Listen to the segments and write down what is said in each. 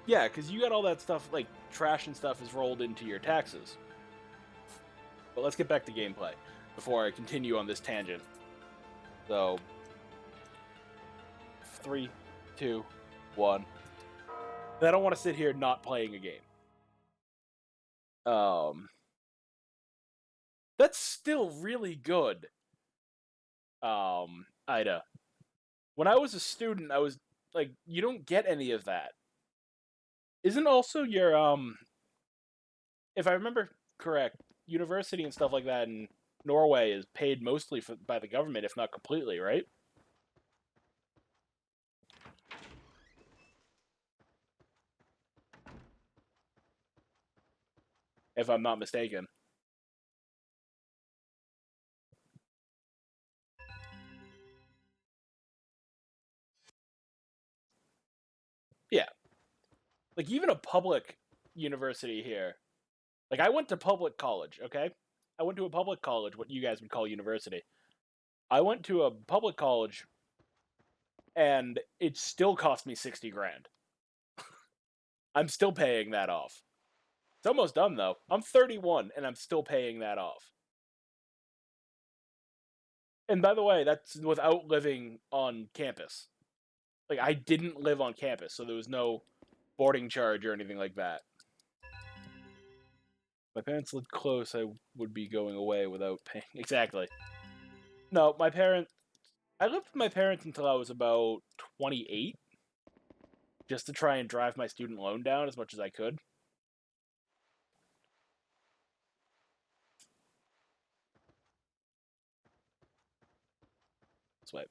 Yeah, because you got all that stuff, like trash and stuff is rolled into your taxes. But let's get back to gameplay before I continue on this tangent. So, 3, 2, 1. I don't want to sit here not playing a game. That's still really good. Ida. When I was a student, I was like, you don't get any of that. Isn't also your if I remember correct, university and stuff like that in Norway is paid mostly by the government, if not completely, right? If I'm not mistaken. Yeah. Like, even a public university here. Like, I went to public college, okay? I went to a public college, what you guys would call university. I went to a public college, and it still cost me 60 grand. I'm still paying that off. It's almost done, though. I'm 31, and I'm still paying that off. And by the way, that's without living on campus. Like, I didn't live on campus, so there was no boarding charge or anything like that. My parents lived close, I would be going away without paying. Exactly. No, I lived with my parents until I was about 28, just to try and drive my student loan down as much as I could. Swipe.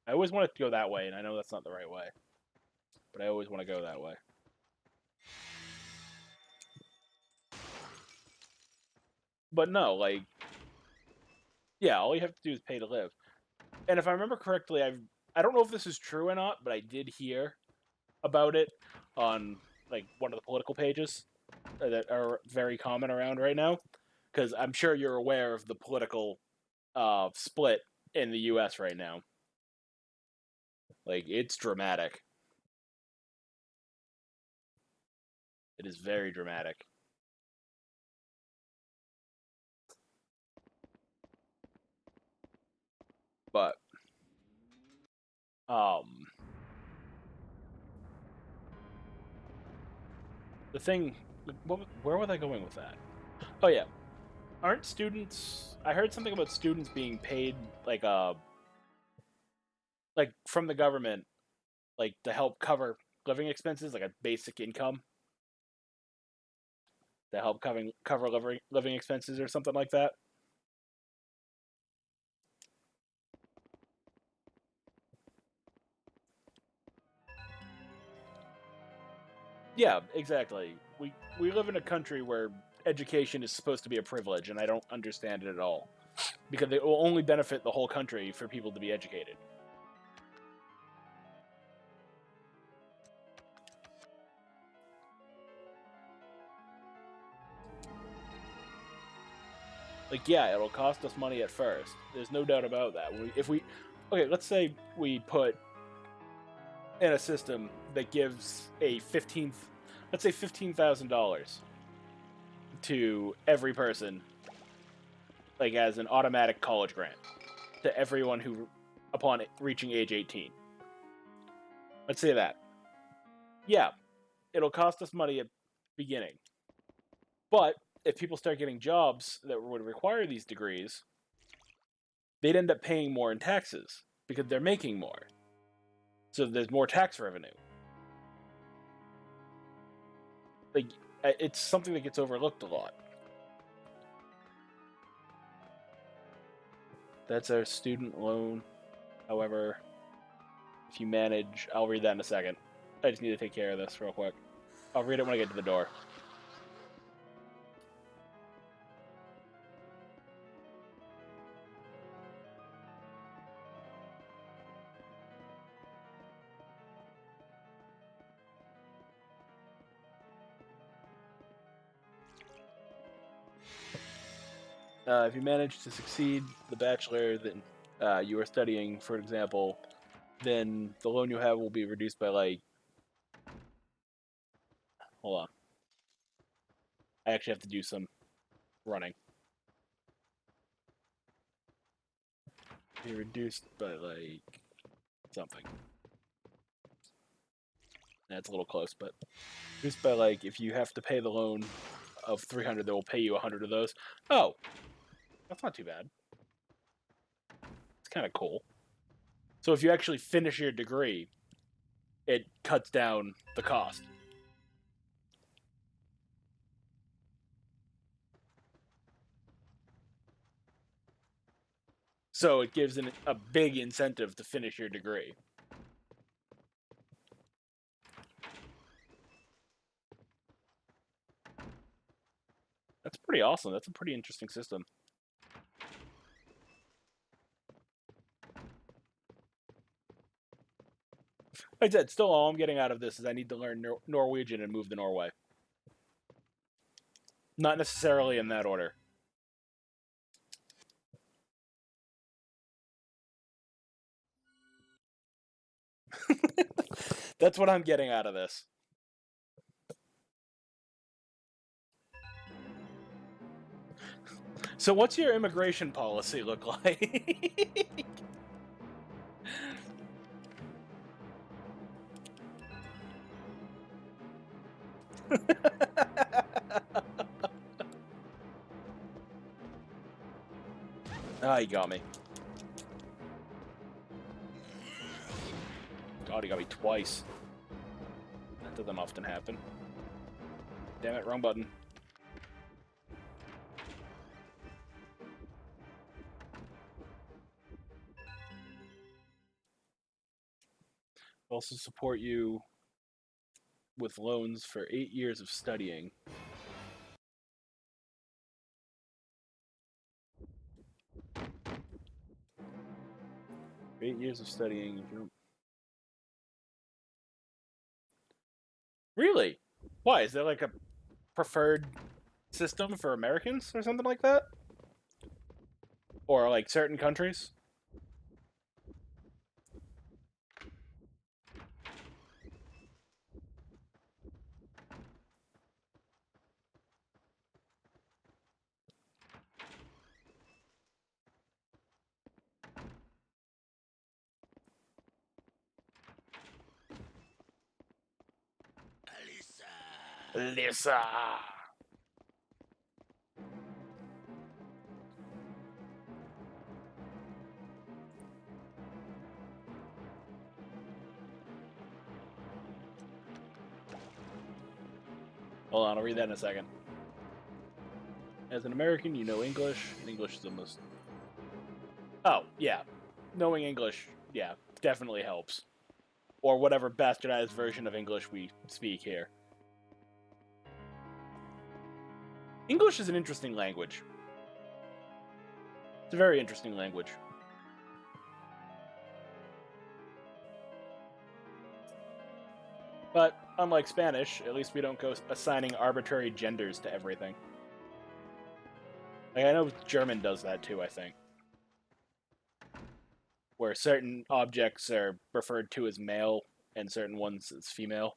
I always wanted to go that way, and I know that's not the right way. But I always want to go that way. But no, like, yeah, all you have to do is pay to live. And if I remember correctly, I don't know if this is true or not, but I did hear about it on like one of the political pages that are very common around right now. Because I'm sure you're aware of the political split in the U.S. right now. Like, it's dramatic. It is very dramatic. But the thing, where was I going with that? Oh yeah, aren't students? I heard something about students being paid like from the government, like to help cover living expenses, like a basic income to help cover living expenses or something like that. Yeah, exactly. We live in a country where education is supposed to be a privilege, and I don't understand it at all because it will only benefit the whole country for people to be educated. Like, yeah, it'll cost us money at first. There's no doubt about that. Okay, let's say we put in a system that gives let's say $15,000 to every person, like as an automatic college grant to everyone who, upon reaching age 18. Let's say that. Yeah, it'll cost us money at beginning, but if people start getting jobs that would require these degrees, they'd end up paying more in taxes because they're making more. So there's more tax revenue. Like, it's something that gets overlooked a lot. That's our student loan. However, if you manage, I'll read that in a second. I just need to take care of this real quick. I'll read it when I get to the door. If you manage to succeed the bachelor that you are studying, for example, then the loan you have will be reduced by like hold on. I actually have to do some running. Be reduced by, like, something. That's a little close, but reduced by, like, if you have to pay the loan of 300, they will pay you 100 of those. Oh, that's not too bad. It's kind of cool. So if you actually finish your degree, it cuts down the cost. So it gives a big incentive to finish your degree. That's pretty awesome. That's a pretty interesting system. Like I said, still all I'm getting out of this is I need to learn Norwegian and move to Norway. Not necessarily in that order. That's what I'm getting out of this. So what's your immigration policy look like? Ah, he got me. God, he got me twice. That doesn't often happen. Damn it, wrong button. Also support you with loans for 8 years of studying. For 8 years of studying, if you don't... Really? Why? Is there like a preferred system for Americans or something like that? Or like certain countries? Lisa! Hold on, I'll read that in a second. As an American, you know English, and English is the most... Oh, yeah. Knowing English, yeah, definitely helps. Or whatever bastardized version of English we speak here. English is an interesting language. It's a very interesting language. But, unlike Spanish, at least we don't go assigning arbitrary genders to everything. Like, I know German does that too, I think. Where certain objects are referred to as male and certain ones as female.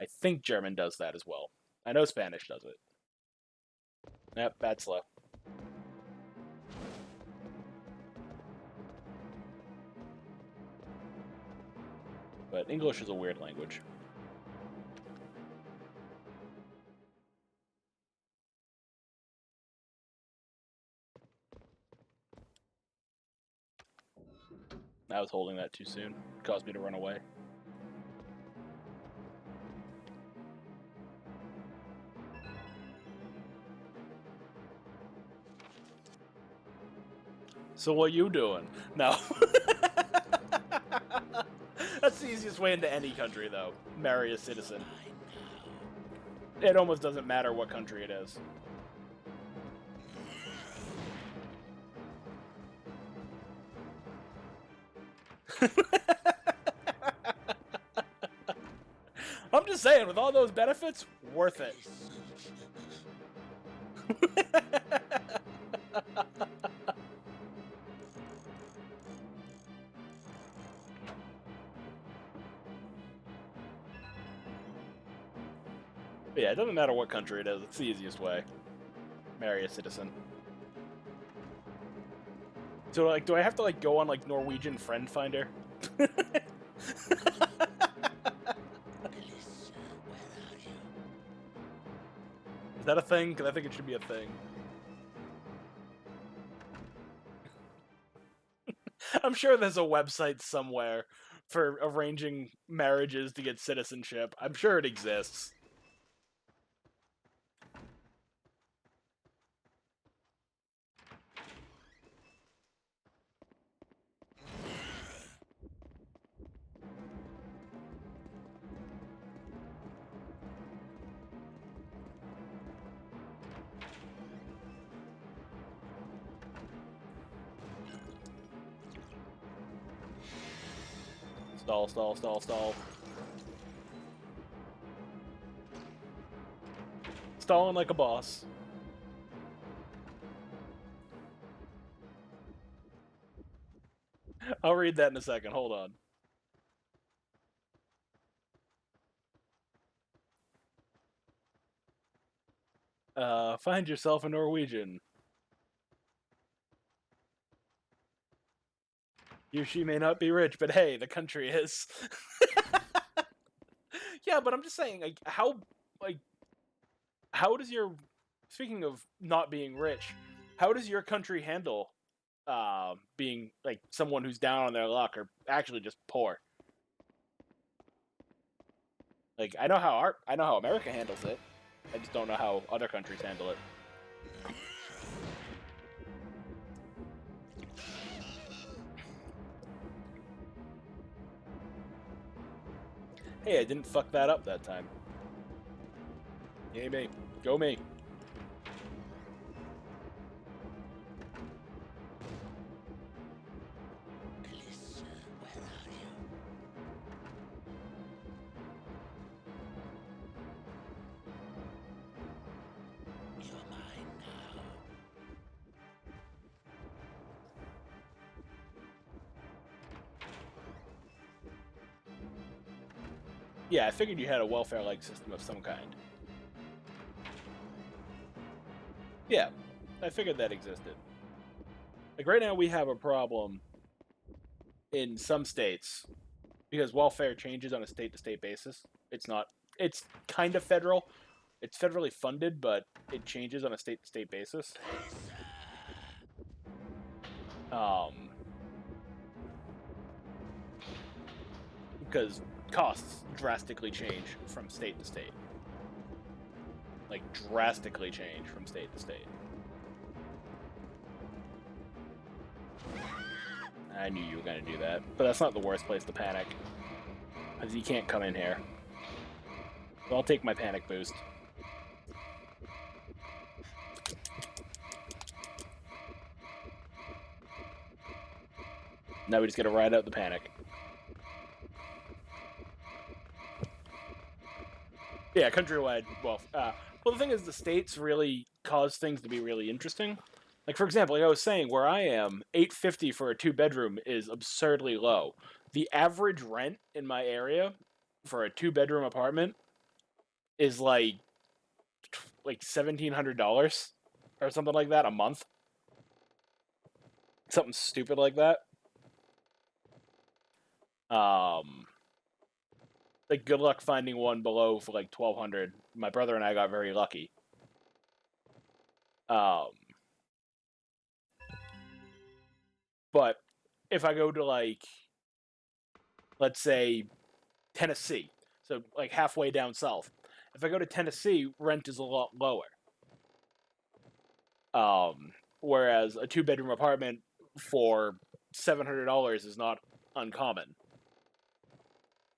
I think German does that as well. I know Spanish does it. Yep, bad slow. But English is a weird language. I was holding that too soon. It caused me to run away. So what you doing? No. That's the easiest way into any country, though. Marry a citizen. It almost doesn't matter what country it is. I'm just saying, with all those benefits, worth it. Yeah, it doesn't matter what country it is. It's the easiest way. Marry a citizen. So, like, do I have to, like, go on, like, Norwegian Friend Finder? Is that a thing? Because I think it should be a thing. I'm sure there's a website somewhere for arranging marriages to get citizenship. I'm sure it exists. Stall, stall, stall, stall. Stalling like a boss. I'll read that in a second. Hold on. Find yourself a Norwegian. You, she may not be rich, but hey, the country is. Yeah, but I'm just saying, like, how does your, speaking of not being rich, how does your country handle being, like, someone who's down on their luck or actually just poor? Like, I know how America handles it. I just don't know how other countries handle it. Hey, I didn't fuck that up that time. Yay me. Go me. Yeah, I figured you had a welfare-like system of some kind. Yeah, I figured that existed. Like, right now we have a problem in some states because welfare changes on a state-to-state basis. It's kind of federal. It's federally funded, but it changes on a state-to-state basis. Because costs drastically change from state to state. Like, drastically change from state to state. I knew you were going to do that. But that's not the worst place to panic. Because you can't come in here. So I'll take my panic boost. Now we just gotta ride out the panic. Yeah, countrywide. Well, the thing is, the states really cause things to be really interesting. Like, for example, like I was saying, where I am, $850 for a 2-bedroom is absurdly low. The average rent in my area for a 2-bedroom apartment is like $1,700 or something like that a month. Something stupid like that. Like, good luck finding one below for like $1,200. My brother and I got very lucky. But if I go to, like, let's say Tennessee, so like halfway down south, if I go to Tennessee, rent is a lot lower. Whereas a 2-bedroom apartment for $700 is not uncommon.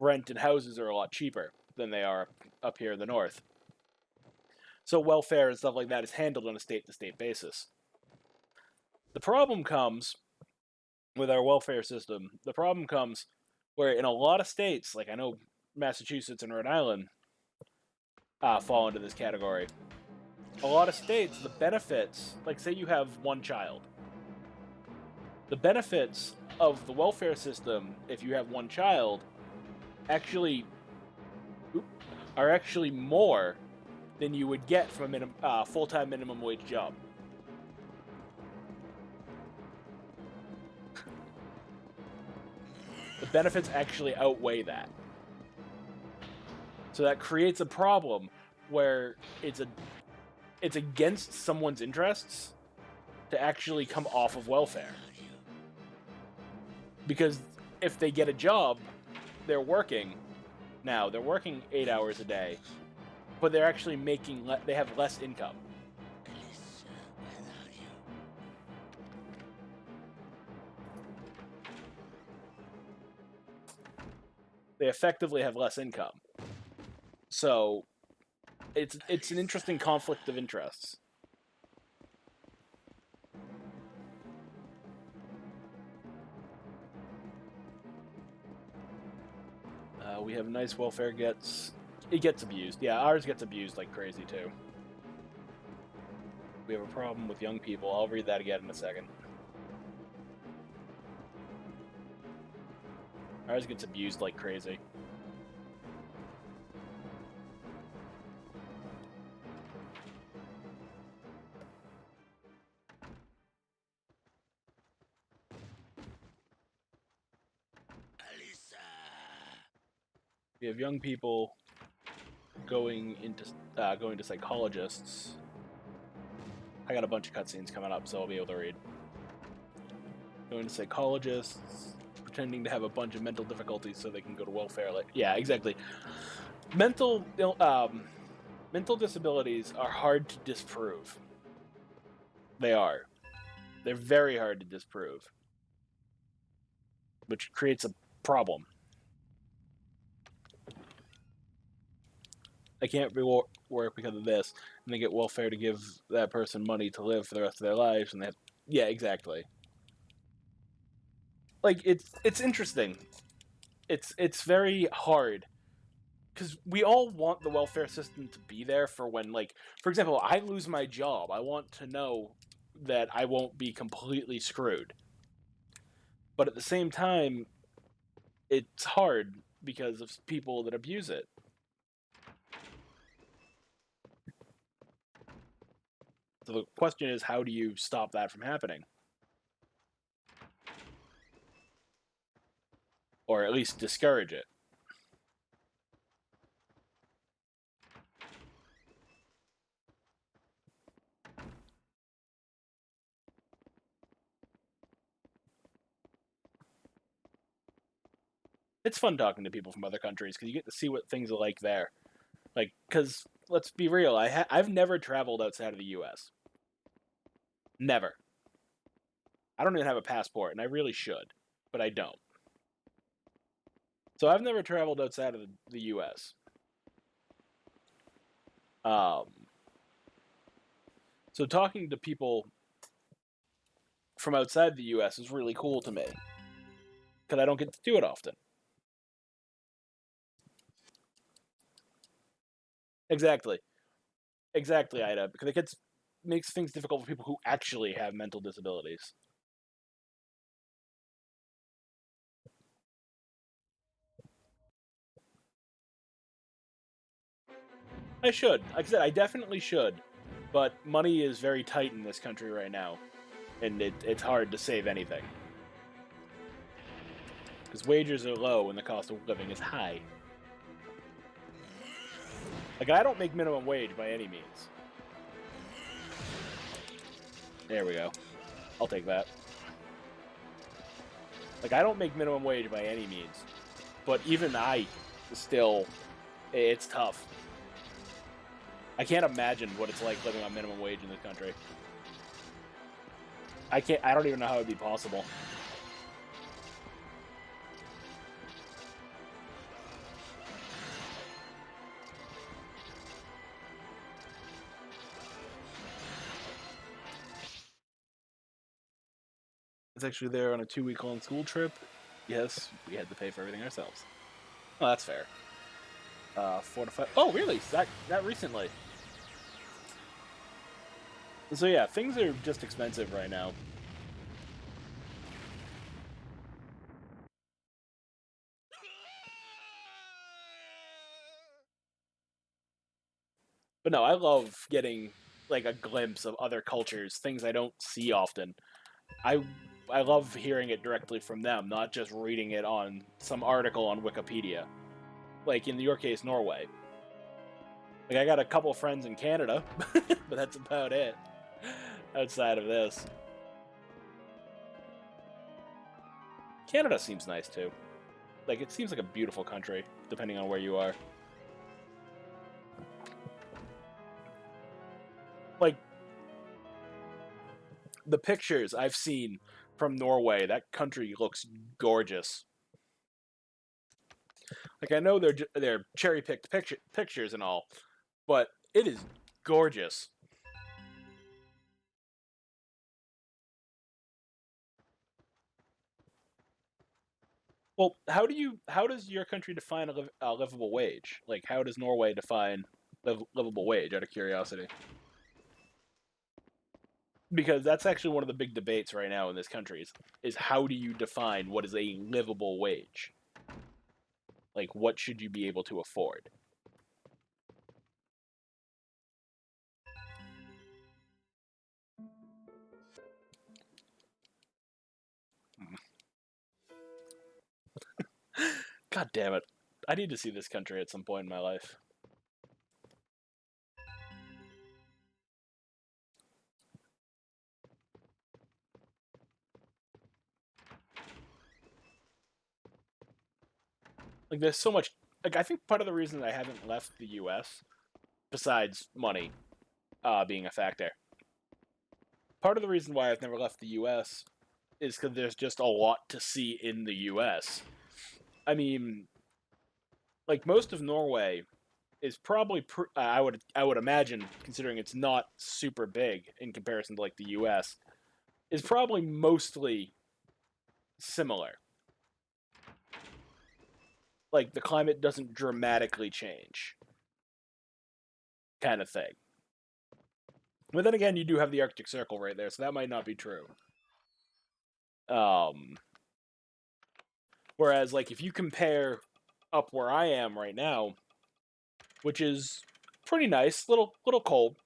Rent and houses are a lot cheaper than they are up here in the north. So welfare and stuff like that is handled on a state-to-state basis. The problem comes with our welfare system. The problem comes where in a lot of states, like I know Massachusetts and Rhode Island fall into this category. A lot of states, the benefits, like say you have one child, the benefits of the welfare system, if you have one child, are actually more than you would get from a full-time minimum wage job. The benefits actually outweigh that. So that creates a problem where it's against someone's interests to actually come off of welfare. Because if they get a job, they're working 8 hours a day, but they're actually making they have less income. They effectively have less income. So it's an interesting conflict of interests. We have nice welfare it gets abused. Yeah, ours gets abused like crazy too. We have a problem with young people. I'll read that again in a second. Ours gets abused like crazy. We have young people going to psychologists. I got a bunch of cutscenes coming up, so I'll be able to read. Going to psychologists, pretending to have a bunch of mental difficulties so they can go to welfare. Yeah, exactly. Mental disabilities are hard to disprove. They are. They're very hard to disprove, which creates a problem. I can't work because of this, and they get welfare to give that person money to live for the rest of their lives, and yeah, exactly. Like it's interesting. It's very hard because we all want the welfare system to be there for when, like, for example, I lose my job. I want to know that I won't be completely screwed. But at the same time, it's hard because of people that abuse it. So the question is, how do you stop that from happening? Or at least discourage it. It's fun talking to people from other countries because you get to see what things are like there. Like, because let's be real, I've never traveled outside of the U.S. Never. I don't even have a passport, and I really should, but I don't. So I've never traveled outside of the U.S. So talking to people from outside the U.S. is really cool to me because I don't get to do it often. Exactly, Ida. Because it makes things difficult for people who actually have mental disabilities. I should. Like I said, I definitely should. But money is very tight in this country right now, and it's hard to save anything. Because wages are low and the cost of living is high. Like, I don't make minimum wage by any means. There we go. I'll take that. Like, I don't make minimum wage by any means. But even it's tough. I can't imagine what it's like living on minimum wage in this country. I don't even know how it would be possible. It's actually there on a 2-week-long school trip. Yes, we had to pay for everything ourselves. Oh, that's fair. 4 to 5. Oh, really? That recently? So yeah, things are just expensive right now. But But no, I love getting like a glimpse of other cultures, things I don't see often. I I love hearing it directly from them, not just reading it on some article on Wikipedia. Like in your case, Norway. Like I got a couple friends in Canada, but that's about it. Outside of this, Canada seems nice too. Like it seems like a beautiful country, depending on where you are. Like the pictures I've seen from Norway, that country looks gorgeous. Like I know they're cherry picked pictures and all, but it is gorgeous. Well, how does your country define a livable wage? Like how does Norway define livable wage? Out of curiosity, because that's actually one of the big debates right now in this country is how do you define what is a livable wage? Like what should you be able to afford? God damn it. I need to see this country at some point in my life. Like there's so much like I think part of the reason I haven't left the US, besides money being a factor, part of the reason why I've never left the US is because there's just a lot to see in the US. I mean, like most of Norway is probably I would imagine, considering it's not super big in comparison to like the US, is probably mostly similar. Like the climate doesn't dramatically change, kind of thing. But then again, you do have the Arctic Circle right there, so that might not be true. Um, Whereas, like, if you compare up where I am right now, which is pretty nice, little cold,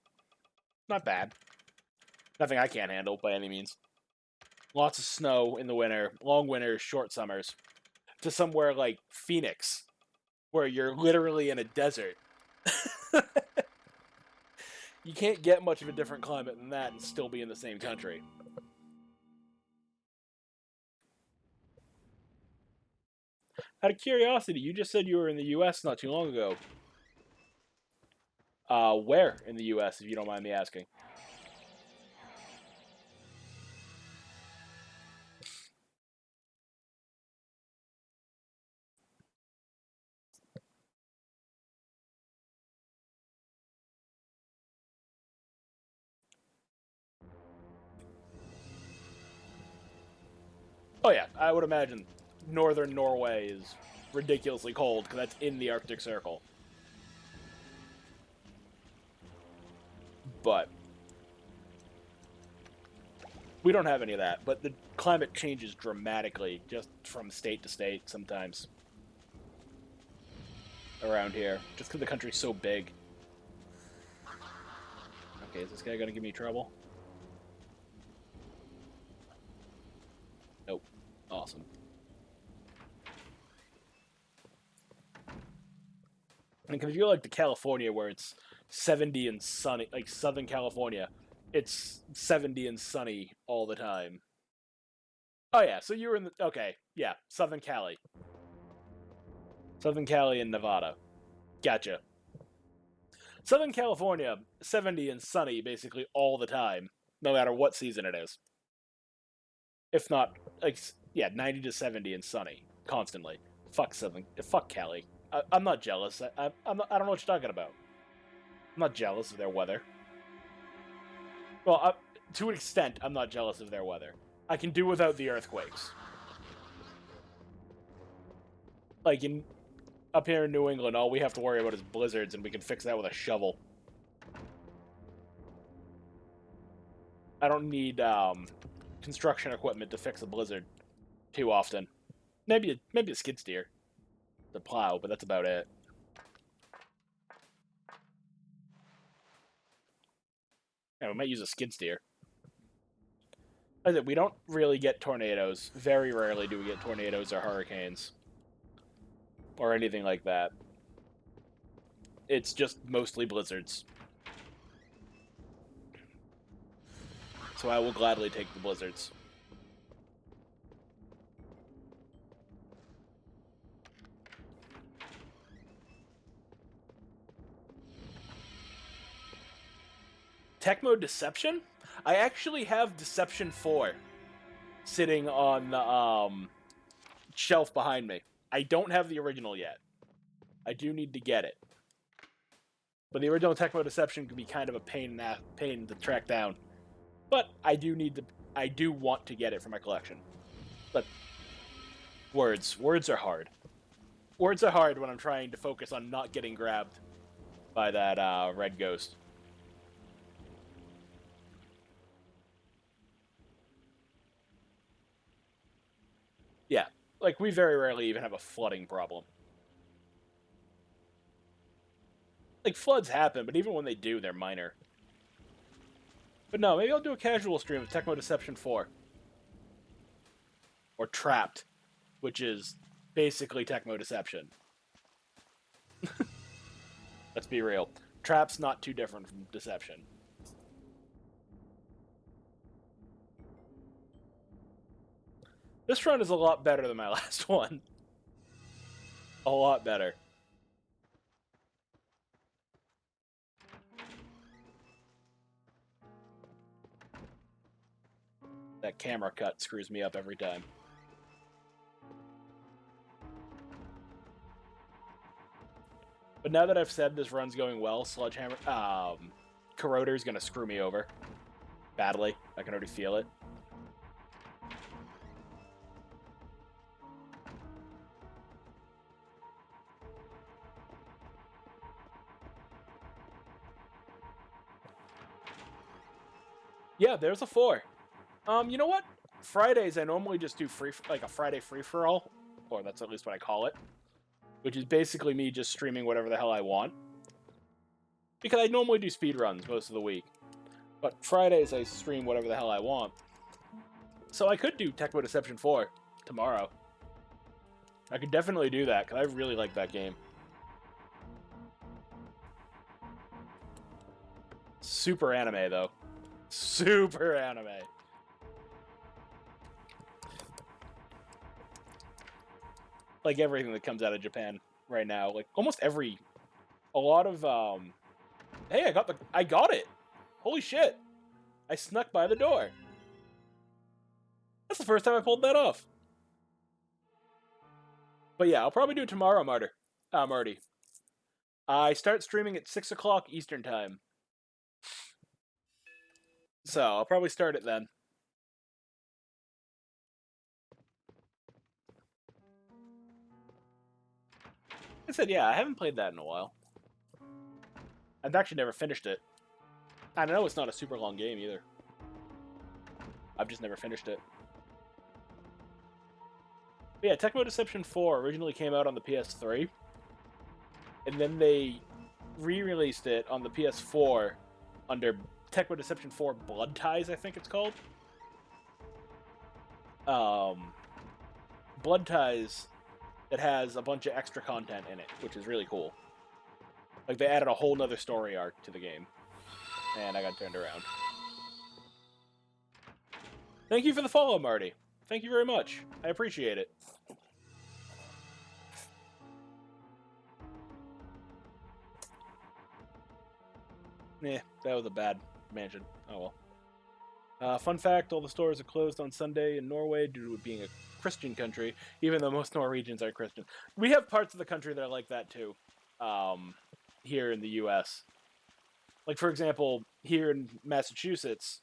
not bad, nothing I can't handle by any means. Lots of snow in the winter, long winters, short summers, to somewhere like Phoenix, where you're literally in a desert. You can't get much of a different climate than that and still be in the same country. Out of curiosity, you just said you were in the U.S. not too long ago. Where in the U.S., if you don't mind me asking? Oh yeah, I would imagine northern Norway is ridiculously cold because that's in the Arctic Circle. But we don't have any of that. But the climate changes dramatically just from state to state sometimes around here, just because the country's so big. Okay, is this guy gonna give me trouble? Nope. Awesome. And if you go like to California where it's 70 and sunny, like Southern California, it's 70 and sunny all the time. Oh yeah, so you were in the okay, yeah, Southern Cali. Southern Cali and Nevada. Gotcha. Southern California, 70 and sunny basically all the time, no matter what season it is. If not, like, yeah, 90 to 70 and sunny constantly. Fuck Cali. I'm not jealous. I don't know what you're talking about. I'm not jealous of their weather. Well, to an extent, I'm not jealous of their weather. I can do without the earthquakes. Like in up here in New England, all we have to worry about is blizzards, and we can fix that with a shovel. I don't need construction equipment to fix a blizzard too often. Maybe a skid steer, the plow, but that's about it. I might use a skid steer. We don't really get tornadoes. Very rarely do we get tornadoes or hurricanes. Or anything like that. It's just mostly blizzards. So I will gladly take the blizzards. Tech Mode Deception? I actually have Deception 4 sitting on the shelf behind me. I don't have the original yet. I do need to get it. But the original Tech Mode Deception can be kind of a pain to track down. But I do want to get it for my collection. But words are hard. Words are hard when I'm trying to focus on not getting grabbed by that red ghost. Yeah, like, we very rarely even have a flooding problem. Like, floods happen, but even when they do, they're minor. But no, maybe I'll do a casual stream of Tech Mode Deception 4. Or Trapped, which is basically Tech Mode Deception. Let's be real. Trapped's not too different from Deception. This run is a lot better than my last one. A lot better. That camera cut screws me up every time. But now that I've said this run's going well, Sledgehammer, Corroder's gonna screw me over. Badly. I can already feel it. Yeah, there's a 4. You know what? Fridays, I normally just do a Friday free-for-all. Or that's at least what I call it. Which is basically me just streaming whatever the hell I want. Because I normally do speedruns most of the week. But Fridays, I stream whatever the hell I want. So I could do Tech Mode Deception 4 tomorrow. I could definitely do that, because I really like that game. Super anime, though. Super anime. Like everything that comes out of Japan right now. Like almost a lot of hey, I got it. Holy shit. I snuck by the door. That's the first time I pulled that off. But yeah, I'll probably do it tomorrow, Marty. I start streaming at 6 o'clock Eastern time. So, I'll probably start it then. I said, yeah, I haven't played that in a while. I've actually never finished it. I know it's not a super long game either. I've just never finished it. But yeah, Tech Mode Deception 4 originally came out on the PS3. And then they re-released it on the PS4 under Tech Mode Deception 4 Blood Ties, I think it's called. Blood Ties that has a bunch of extra content in it, which is really cool. Like, they added a whole nother story arc to the game. And I got turned around. Thank you for the follow, Marty. Thank you very much. I appreciate it. That was a bad mansion. Oh well. Fun fact, all the stores are closed on Sunday in Norway due to it being a Christian country, even though most Norwegians are Christian. We have parts of the country that are like that too, here in the U.S. Like, for example, here in Massachusetts,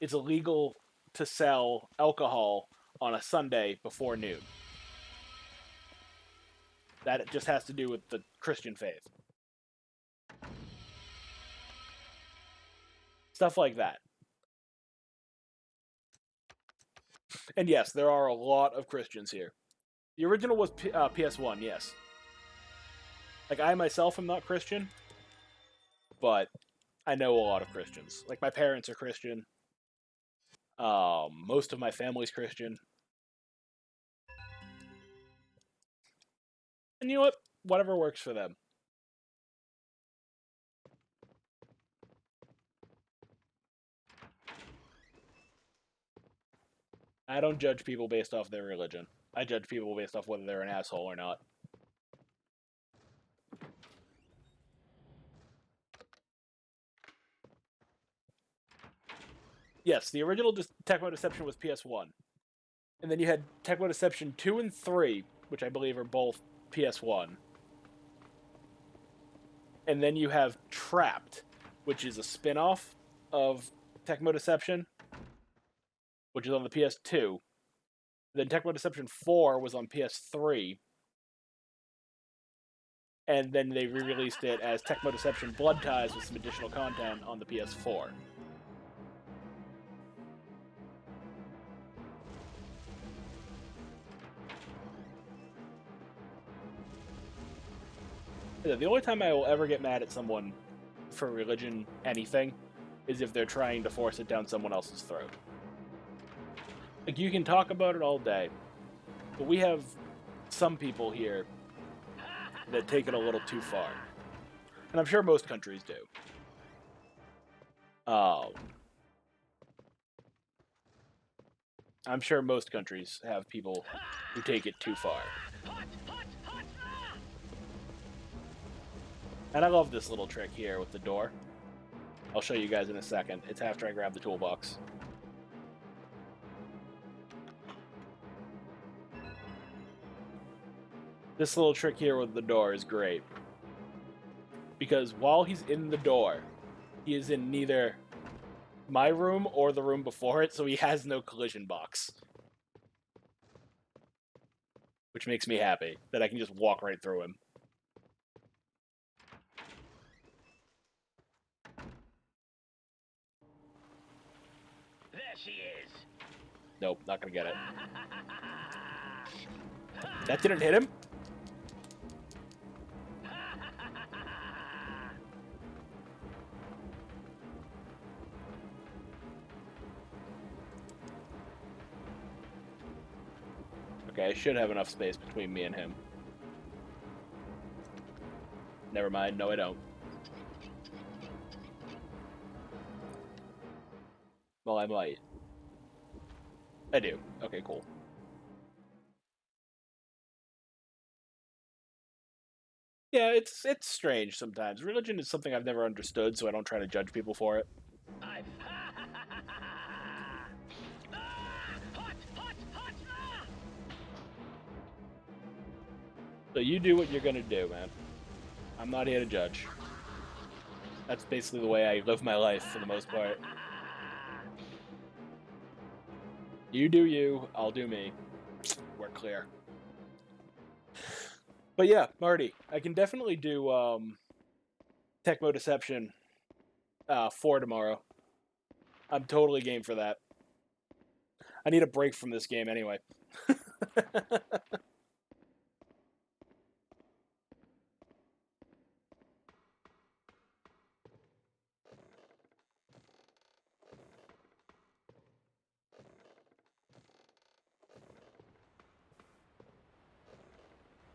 it's illegal to sell alcohol on a Sunday before noon. That just has to do with the Christian faith. Stuff like that. And yes, there are a lot of Christians here. The original was PS1, yes. Like, I myself am not Christian, but I know a lot of Christians. Like, my parents are Christian. Most of my family's Christian. And you know what? Whatever works for them. I don't judge people based off their religion. I judge people based off whether they're an asshole or not. Yes, the original Tecmo Deception was PS1. And then you had Tecmo Deception 2 and 3, which I believe are both PS1. And then you have Trapped, which is a spin-off of Tecmo Deception, which is on the PS2. Then Tecmo Deception 4 was on PS3. And then they re-released it as Tecmo Deception Blood Ties with some additional content on the PS4. The only time I will ever get mad at someone for religion anything is if they're trying to force it down someone else's throat. Like, you can talk about it all day, but we have some people here that take it a little too far. And I'm sure most countries do. I'm sure most countries have people who take it too far. And I love this little trick here with the door. I'll show you guys in a second. It's after I grab the toolbox. This little trick here with the door is great. Because while he's in the door, he is in neither my room or the room before it, so he has no collision box. Which makes me happy, that I can just walk right through him. There she is. Nope, not gonna get it. That didn't hit him? Okay, I should have enough space between me and him. Never mind, no I don't. Well, I might. I do. Okay, cool. Yeah, it's strange sometimes. Religion is something I've never understood, so I don't try to judge people for it. So you do what you're gonna do, man. I'm not here to judge. That's basically the way I live my life for the most part. You do you, I'll do me. We're clear. But yeah, Marty, I can definitely do Tecmo Deception 4 tomorrow. I'm totally game for that. I need a break from this game anyway.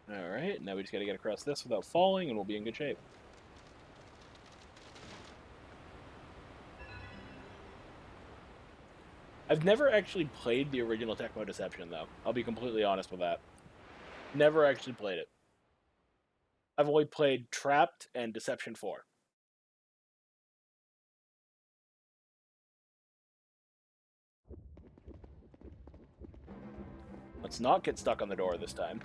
Alright, now we just gotta get across this without falling, and we'll be in good shape. I've never actually played the original Tecmo Deception, though. I'll be completely honest with that. Never actually played it. I've only played Trapped and Deception 4. Let's not get stuck on the door this time.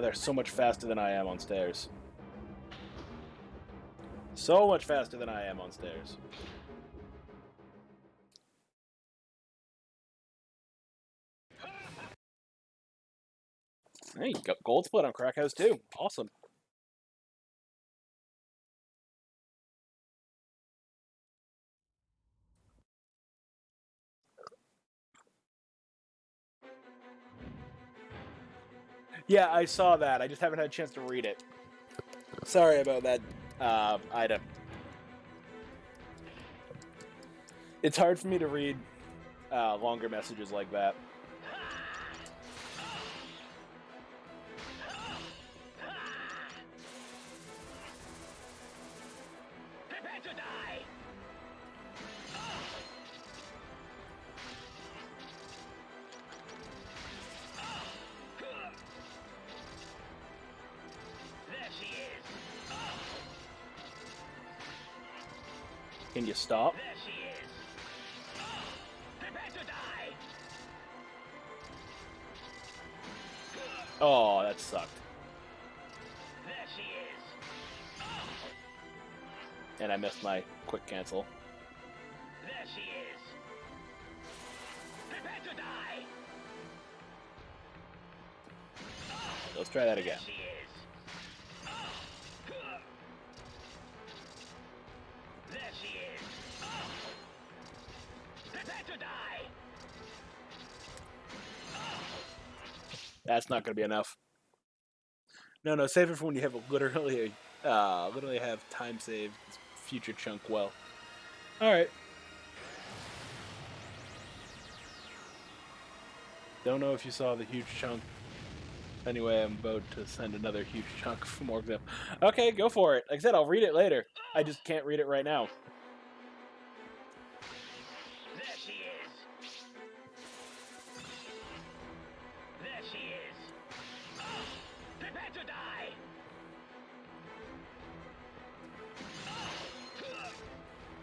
They're so much faster than I am on stairs. So much faster than I am on stairs. Hey, you got gold split on Crack House too. Awesome. Yeah, I saw that. I just haven't had a chance to read it. Sorry about that, Ida. It's hard for me to read longer messages like that. Prepare to die. There she is. Can you stop? There she is. Prepare to die. Oh, that sucked. There she is. And I missed my quick cancel. There she is. Prepare to die. Let's try that again. There she is. There she is. Prepare to die. That's not going to be enough. No, save it for when you have literally have time saved future chunk well. All right. Don't know if you saw the huge chunk. Anyway, I'm about to send another huge chunk from Orgzip. Okay, go for it. Like I said, I'll read it later. I just can't read it right now. There she is. There she is. Prepare to die.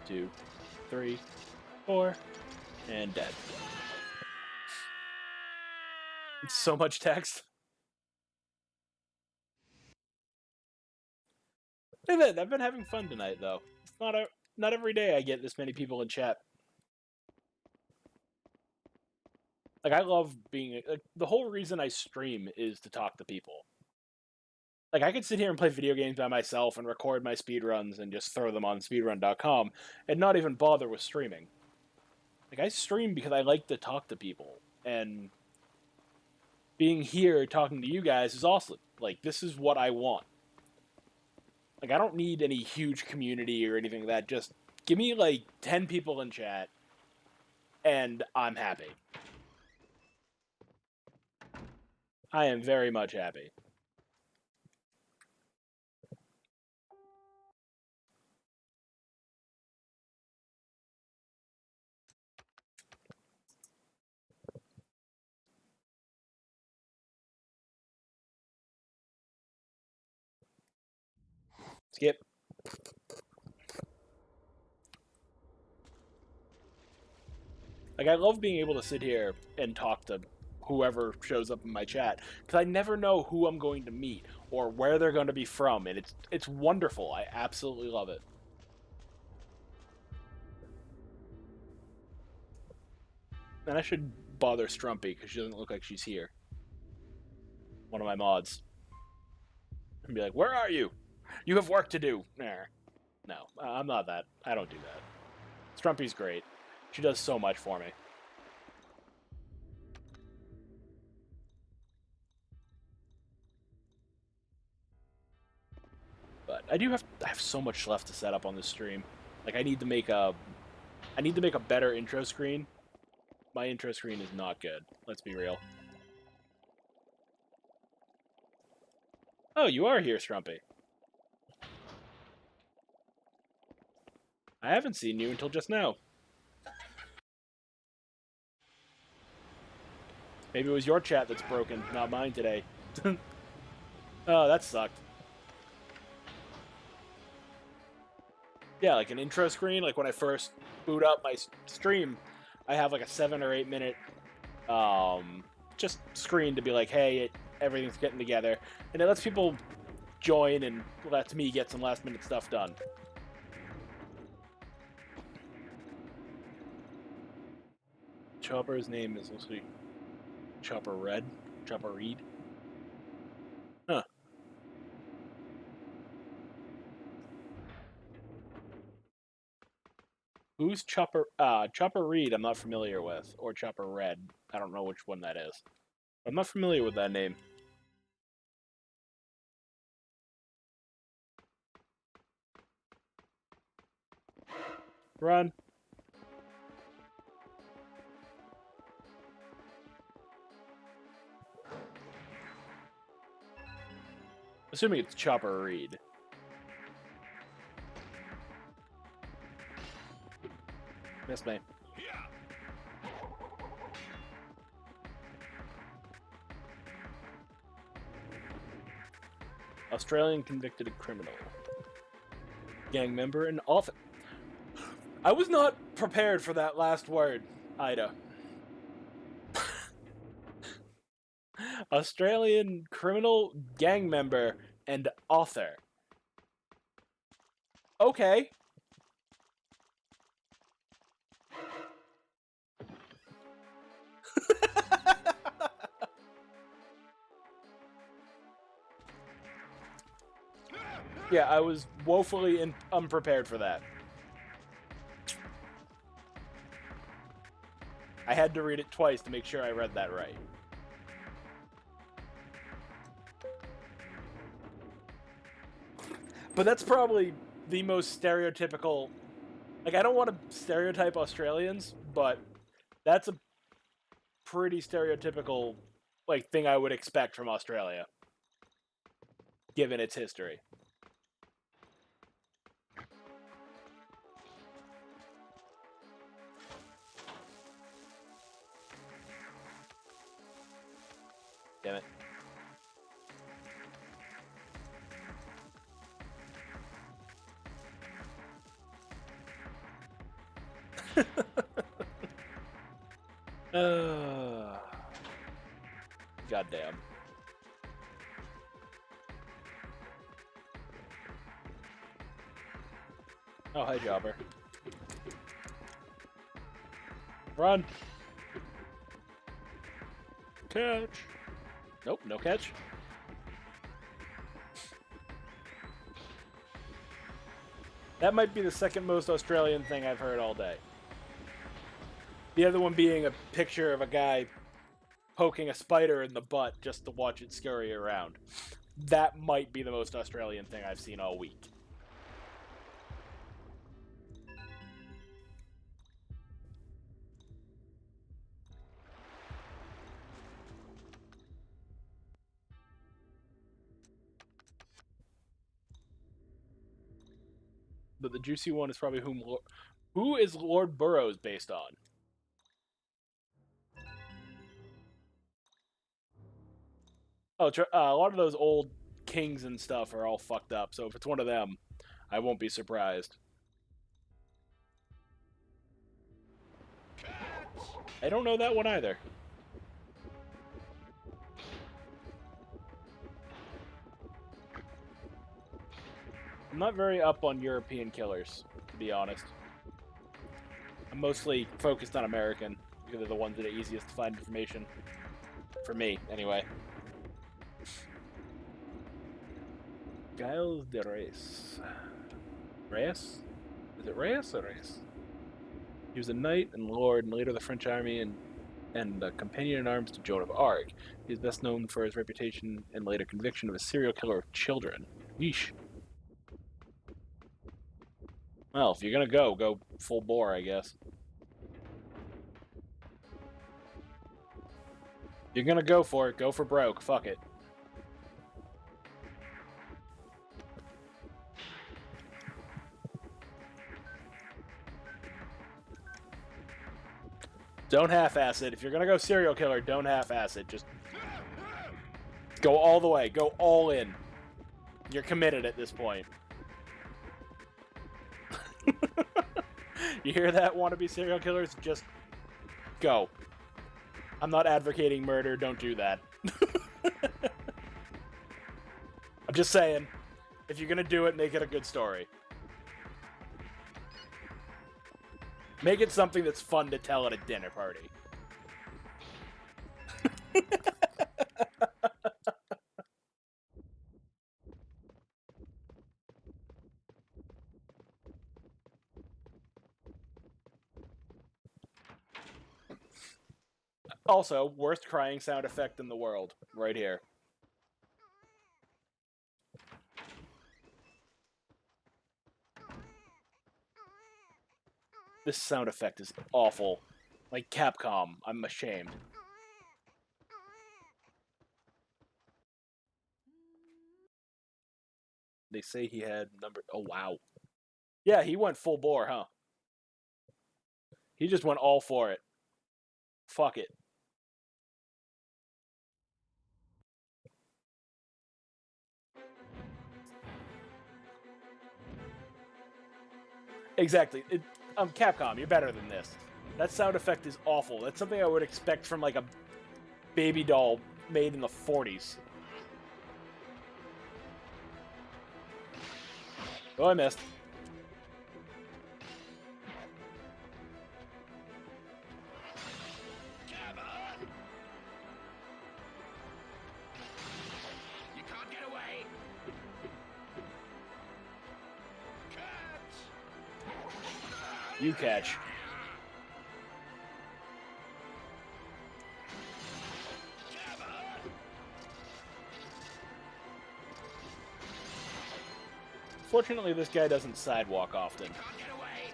2, 3, 4, and dead. It's so much text. Hey, then, I've been having fun tonight, though. It's not every day I get this many people in chat. Like, I love being... Like, the whole reason I stream is to talk to people. Like, I could sit here and play video games by myself and record my speedruns and just throw them on speedrun.com and not even bother with streaming. Like, I stream because I like to talk to people. And being here talking to you guys is awesome. Like, this is what I want. Like, I don't need any huge community or anything like that. Just give me, like, 10 people in chat, and I'm happy. I am very much happy. Skip. Like, I love being able to sit here and talk to whoever shows up in my chat, because I never know who I'm going to meet or where they're going to be from, and it's wonderful. I absolutely love it. And I should bother Strumpy, because she doesn't look like she's here. One of my mods. And be like, where are you? You have work to do. No, I'm not that. I don't do that. Strumpy's great. She does so much for me. But I have so much left to set up on this stream. Like, I need to make a better intro screen. My intro screen is not good. Let's be real. Oh, you are here, Strumpy. I haven't seen you until just now. Maybe it was your chat that's broken, not mine today. Oh, that sucked. Yeah, like an intro screen, like when I first boot up my stream, I have like a 7 or 8 minute just screen to be like, hey, everything's getting together. And it lets people join and lets me get some last minute stuff done. Chopper's name is supposed to be Chopper Red? Chopper Reed? Huh. Who's Chopper? Chopper Reed I'm not familiar with. Or Chopper Red. I don't know which one that is. I'm not familiar with that name. Run. Assuming it's Chopper Reed. Missed me. Australian convicted criminal. Gang member and author. I was not prepared for that last word, Ida. Australian criminal, gang member, and author. Okay. Yeah, I was woefully unprepared for that. I had to read it twice to make sure I read that right. But that's probably the most stereotypical... Like, I don't want to stereotype Australians, but that's a pretty stereotypical, like, thing I would expect from Australia, given its history. Damn it. Goddamn. Oh, hi, Jobber. Run! Catch! Nope, no catch. That might be the second most Australian thing I've heard all day. The other one being a picture of a guy poking a spider in the butt just to watch it scurry around. That might be the most Australian thing I've seen all week. But the juicy one is probably who is Lord Burroughs based on? Oh, a lot of those old kings and stuff are all fucked up, so if it's one of them, I won't be surprised. I don't know that one either. I'm not very up on European killers, to be honest. I'm mostly focused on American, because they're the ones that are easiest to find information. For me, anyway. Giles de Reyes. Reyes? Is it Reyes or Reyes? He was a knight and lord and leader of the French army and a companion in arms to Joan of Arc. He is best known for his reputation and later conviction of a serial killer of children. Yeesh. Well, if you're gonna go full bore, I guess. You're gonna go for it, go for broke, fuck it. Don't half-ass it. If you're gonna go serial killer, don't half-ass it. Just go all the way. Go all in. You're committed at this point. You hear that, wannabe serial killers? Just go. I'm not advocating murder. Don't do that. I'm just saying, if you're gonna do it, make it a good story. Make it something that's fun to tell at a dinner party. Also, worst crying sound effect in the world, right here. This sound effect is awful. Like Capcom, I'm ashamed. They say he had number... Oh, wow. Yeah, he went full bore, huh? He just went all for it. Fuck it. Exactly. Capcom, you're better than this. That sound effect is awful. That's something I would expect from, like, a baby doll made in the 40s. Oh, I missed. You can't get away. Catch. You catch. Fortunately, this guy doesn't sidewalk often. Can't get away.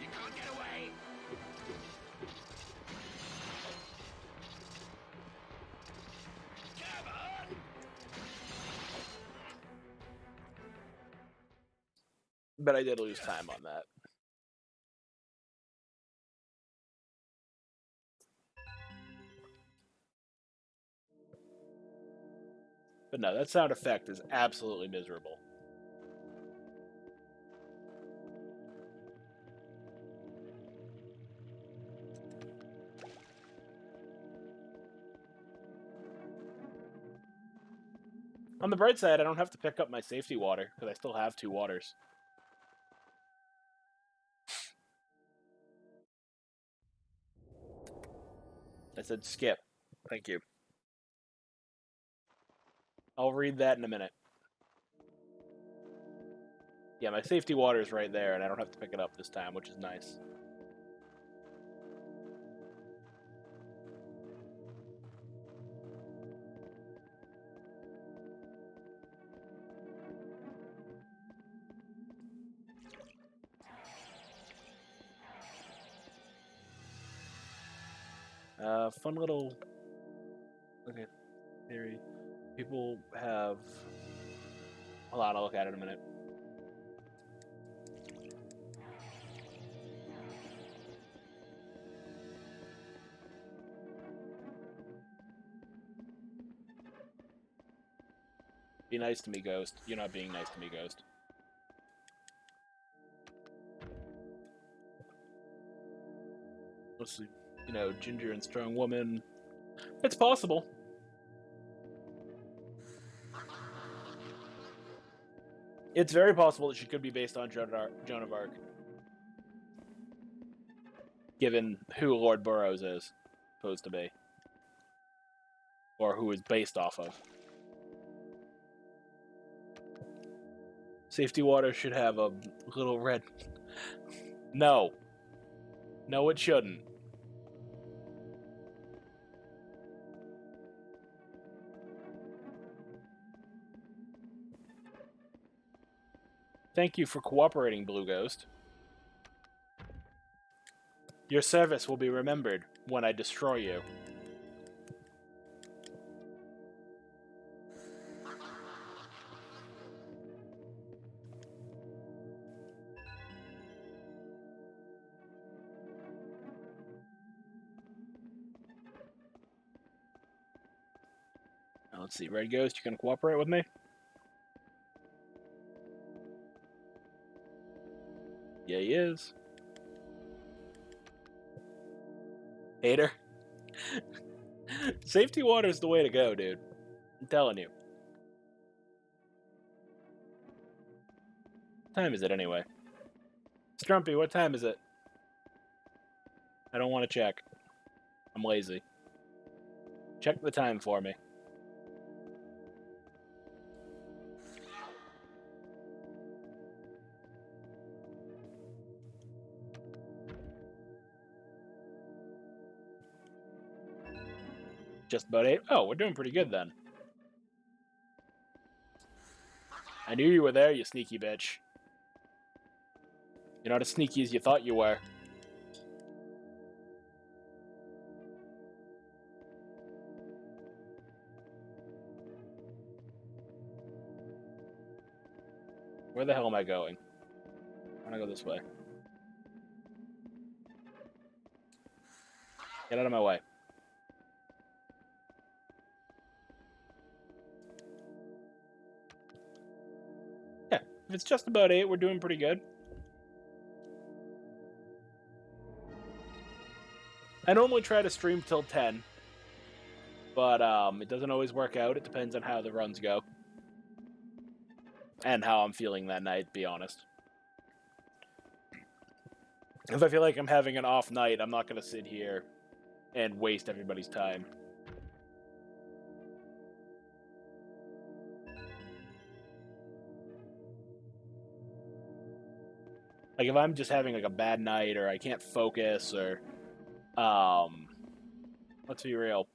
You can't get away. But I did lose time on that. But no, that sound effect is absolutely miserable. On the bright side, I don't have to pick up my safety water, because I still have 2 waters. I said skip. Thank you. I'll read that in a minute. Yeah, my safety water is right there, and I don't have to pick it up this time, which is nice. Fun little... Okay, theory. People have... Hold on, I'll look at it in a minute. Be nice to me, Ghost. You're not being nice to me, Ghost. Let's see. You know, ginger and strong woman. It's possible. It's very possible that she could be based on Joan of Arc. Given who Lord Burroughs is supposed to be. Or who is based off of. Safety water should have a little red... No. No, it shouldn't. Thank you for cooperating, Blue Ghost. Your service will be remembered when I destroy you. Now, let's see. Red Ghost, you gonna cooperate with me? Yeah, he is. Hater. Safety water is the way to go, dude. I'm telling you. What time is it anyway? Strumpy, what time is it? I don't want to check. I'm lazy. Check the time for me. Just about 8. Oh, we're doing pretty good then. I knew you were there, you sneaky bitch. You're not as sneaky as you thought you were. Where the hell am I going? I'm gonna go this way. Get out of my way. Yeah, if it's just about 8, we're doing pretty good. I normally try to stream till 10, but it doesn't always work out. It depends on how the runs go. And how I'm feeling that night, to be honest. If I feel like I'm having an off night, I'm not going to sit here and waste everybody's time. Like, if I'm just having, like, a bad night, or I can't focus, or, let's be real.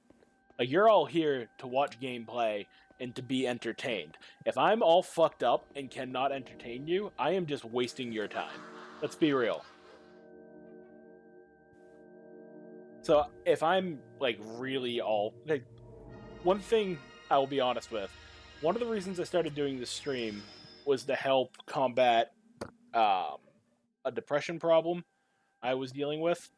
Like, you're all here to watch gameplay and to be entertained. If I'm all fucked up and cannot entertain you, I am just wasting your time. Let's be real. So, if I'm, like, really all... Like, one thing I will be honest with, one of the reasons I started doing this stream was to help combat a depression problem I was dealing with.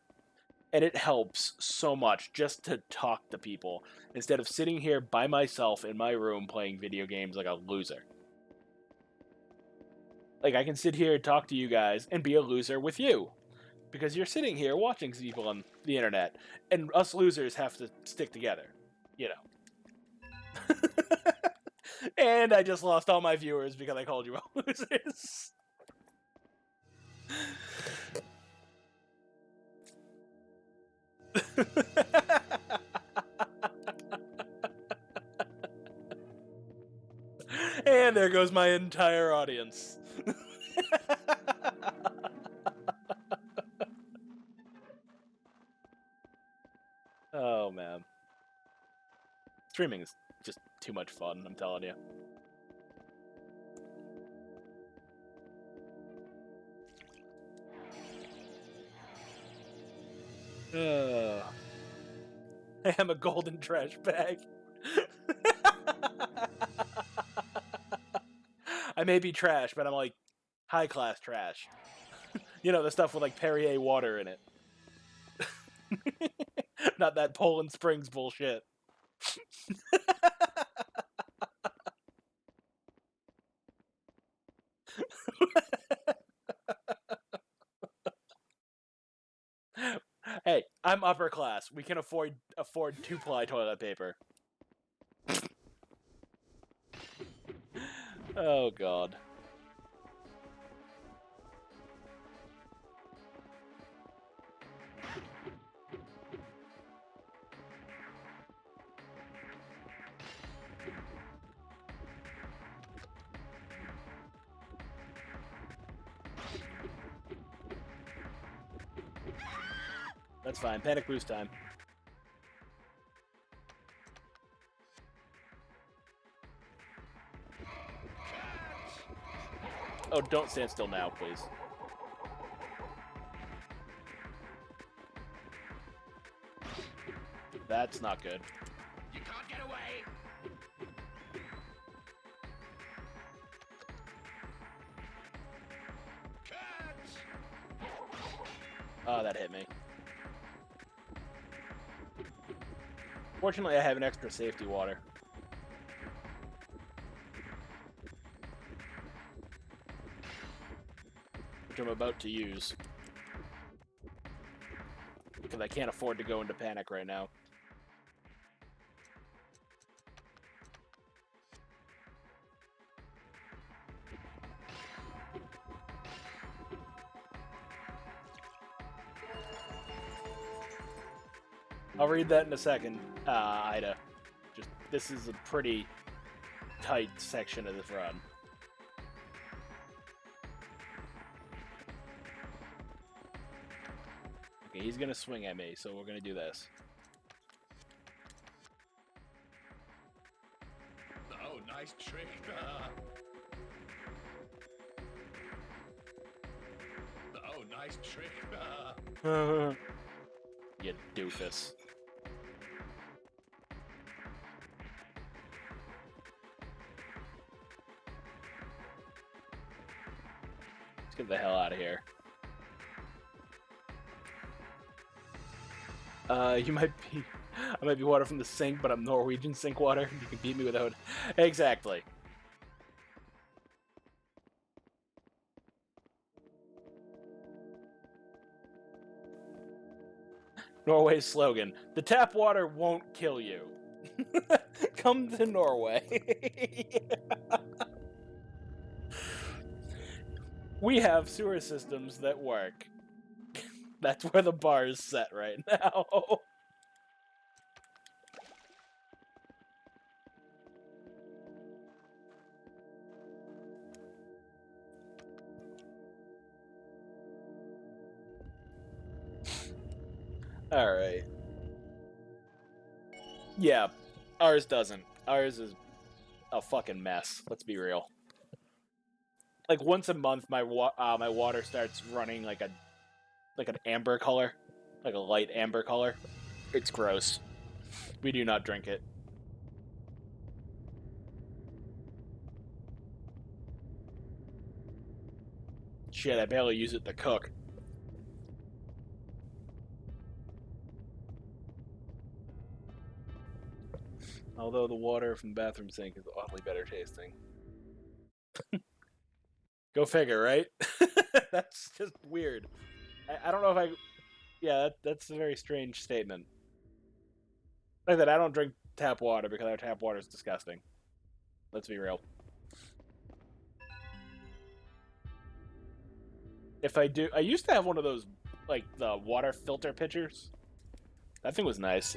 And it helps so much just to talk to people instead of sitting here by myself in my room playing video games like a loser. Like, I can sit here and talk to you guys and be a loser with you. Because you're sitting here watching people on the internet. And us losers have to stick together. You know. And I just lost all my viewers because I called you all losers. And there goes my entire audience. Oh, man. Streaming is just too much fun, I'm telling you. I am a golden trash bag. I may be trash, but I'm like high-class trash. You know, the stuff with like Perrier water in it. Not that Poland Springs bullshit. Hey, I'm upper class. We can afford 2-ply toilet paper. Oh, God. That's fine. Panic boost time. Oh, don't stand still now, please. That's not good. You can't get away. Oh, that hit me. Fortunately, I have an extra safety water. Which I'm about to use. Because I can't afford to go into panic right now. I'll read that in a second, Ida. Just, this is a pretty tight section of this run. Okay, he's gonna swing at me, so we're gonna do this. Oh, nice trick. nice trick. You doofus. Let's get the hell out of here. You might be... I might be water from the sink, but I'm Norwegian sink water. You can beat me without... Exactly. Norway's slogan: the tap water won't kill you. Come to Norway. We have sewer systems that work. That's where the bar is set right now. Alright. Yeah, ours doesn't. Ours is a fucking mess. Let's be real. Like once a month, my water starts running like an amber color, like a light amber color. It's gross. We do not drink it. Shit, I barely use it to cook. Although the water from the bathroom sink is oddly better tasting. Go figure, right? That's just weird. I don't know if I... Yeah, that's a very strange statement. Like that, I don't drink tap water because our tap water is disgusting. Let's be real. If I do... I used to have one of those, like, the water filter pitchers. That thing was nice.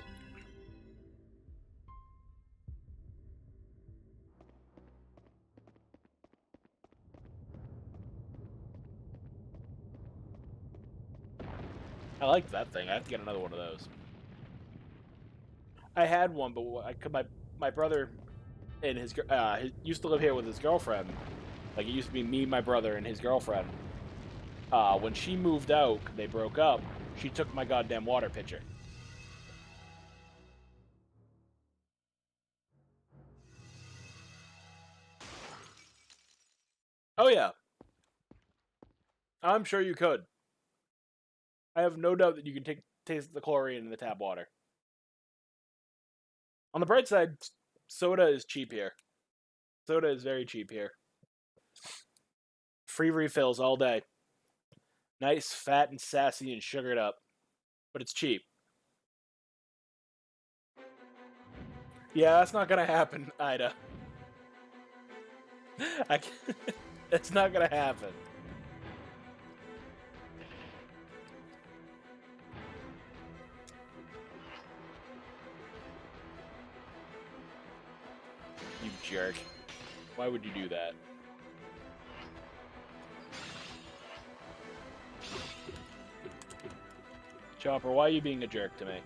I like that thing. I have to get another one of those. I had one, but my brother and his he used to live here with his girlfriend. Like, it used to be me, my brother, and his girlfriend. When she moved out, they broke up, she took my goddamn water pitcher. Oh, yeah. I'm sure you could. I have no doubt that you can taste the chlorine in the tap water. On the bright side, soda is cheap here. Soda is very cheap here. Free refills all day. Nice, fat, and sassy, and sugared up. But it's cheap. Yeah, that's not gonna happen, Ida. It's not gonna happen. You jerk. Why would you do that? Chopper, why are you being a jerk to me?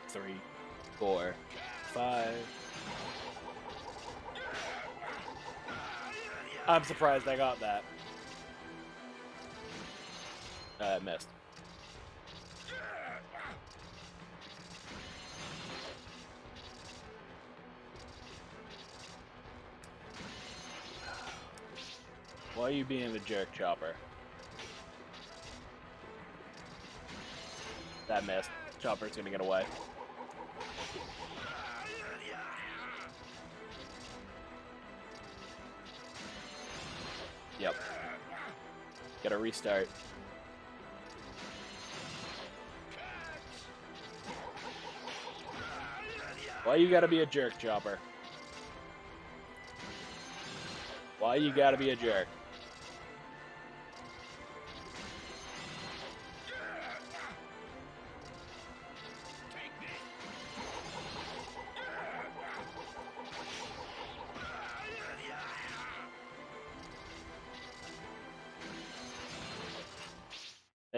Three, 4, 5. I'm surprised I got that. I missed. Why are you being a jerk, Chopper? That missed. Chopper's gonna get away. Yep. Gotta restart. Why you gotta be a jerk, Chopper? Why you gotta be a jerk?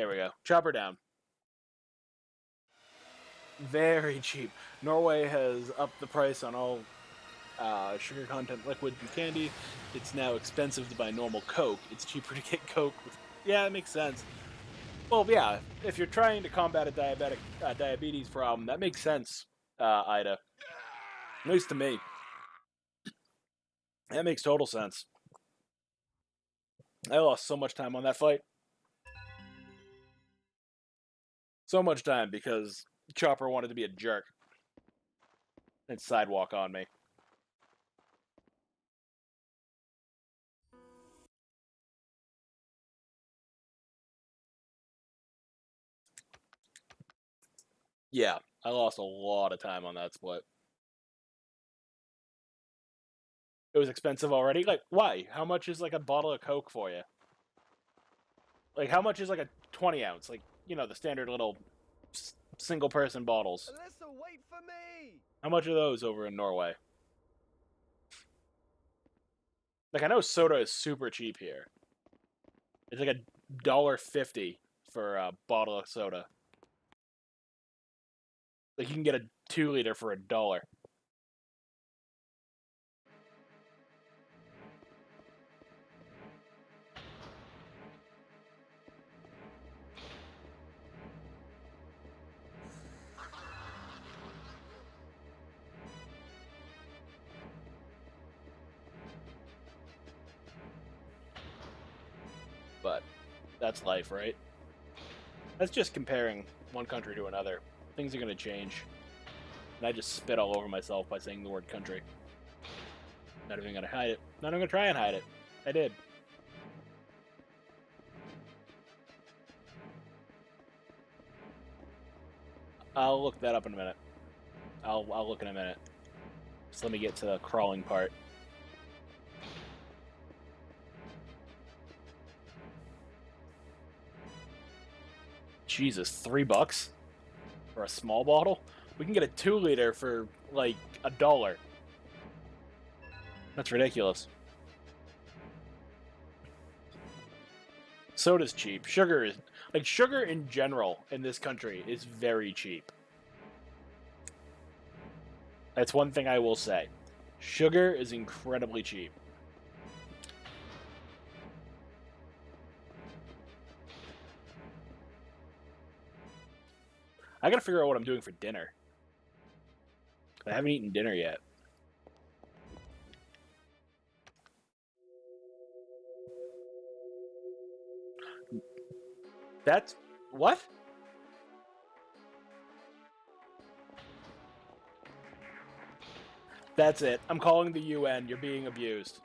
There we go. Chopper down. Very cheap. Norway has upped the price on all sugar content liquid and candy. It's now expensive to buy normal Coke. It's cheaper to get Coke. Yeah, it makes sense. Well, yeah, if you're trying to combat a diabetes problem, that makes sense, Ida. At least to me. That makes total sense. I lost so much time on that fight. So much time because Chopper wanted to be a jerk and sidewalk on me. Yeah, I lost a lot of time on that split. It was expensive already? Like, why? How much is, like, a bottle of Coke for you? Like, how much is, like, a 20 ounce? Like, you know, the standard little single-person bottles. Alyssa, wait for me! How much are those over in Norway? Like, I know soda is super cheap here. It's like $1.50 for a bottle of soda. Like, you can get a 2-liter for $1. But that's life, right? That's just comparing one country to another. Things are going to change. And I just spit all over myself by saying the word country. Not even going to hide it. Not even going to try and hide it. I did. I'll look that up in a minute. I'll look in a minute. Just let me get to the crawling part. Jesus, $3 for a small bottle? We can get a 2-liter for like $1. That's ridiculous. Soda's cheap. Sugar is like sugar in general in this country is very cheap. That's one thing I will say. Sugar is incredibly cheap. I gotta figure out what I'm doing for dinner. I haven't eaten dinner yet. That's... what? That's it. I'm calling the UN. You're being abused.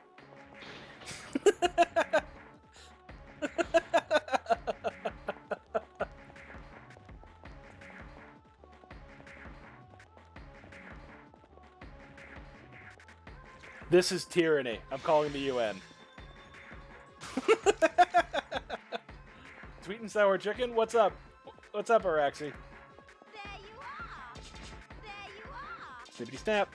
This is tyranny. I'm calling the UN. Sweet and sour chicken? What's up? What's up, Araxi? There you are! There you are! Snippity snap.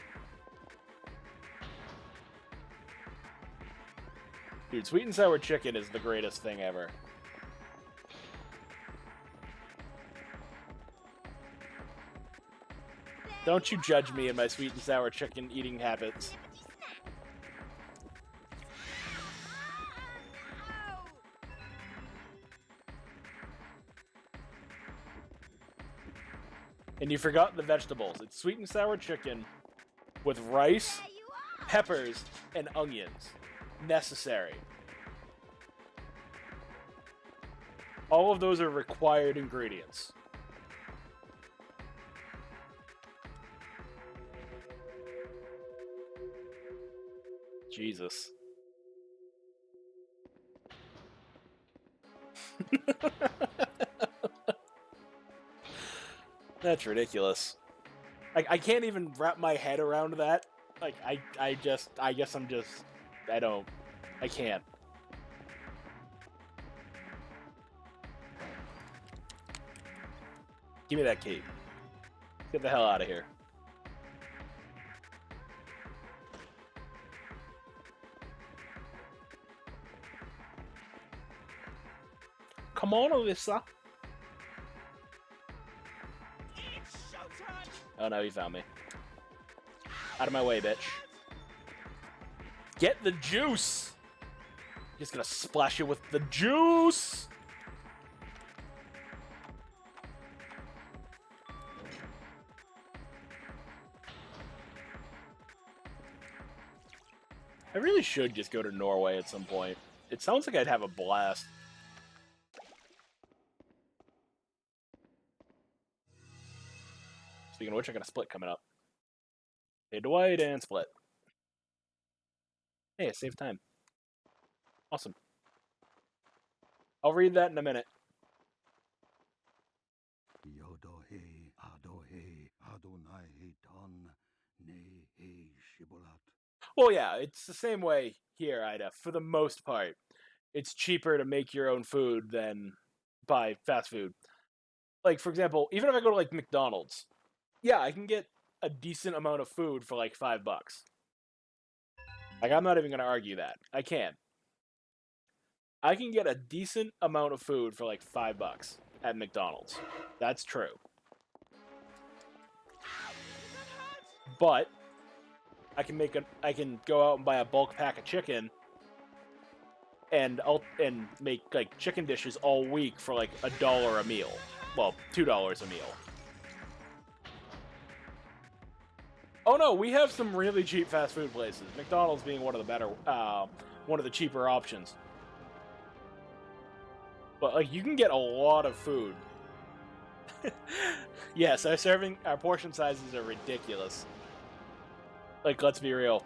Dude, sweet and sour chicken is the greatest thing ever. Don't you judge me and my sweet and sour chicken eating habits. And you forgot the vegetables. It's sweet and sour chicken with rice, There you are! peppers, and onions. Necessary. All of those are required ingredients. Jesus. That's ridiculous. I can't even wrap my head around that. Like, I guess I'm just, I can't. Give me that cape. Get the hell out of here. Come on, Alyssa. Oh no, he found me. Out of my way, bitch. Get the juice! Just gonna splash you with the juice! I really should just go to Norway at some point. It sounds like I'd have a blast. Speaking of which, I got a split coming up. Fade to white and split. Hey, it saved time. Awesome. I'll read that in a minute. Yodohe Adohe Adonai Ton Nehe Shibolat. Well, yeah, it's the same way here, Ida. For the most part, it's cheaper to make your own food than buy fast food. Like, for example, even if I go to, like, McDonald's, yeah, I can get a decent amount of food for, like, $5. Like, I'm not even going to argue that. I can. I can get a decent amount of food for, like, $5 at McDonald's. That's true. But I can go out and buy a bulk pack of chicken and make like chicken dishes all week for like $1 a meal. Well, $2 a meal. Oh no, we have some really cheap fast food places. McDonald's being one of the better, one of the cheaper options. But like, you can get a lot of food. Yes, our portion sizes are ridiculous. Like, let's be real.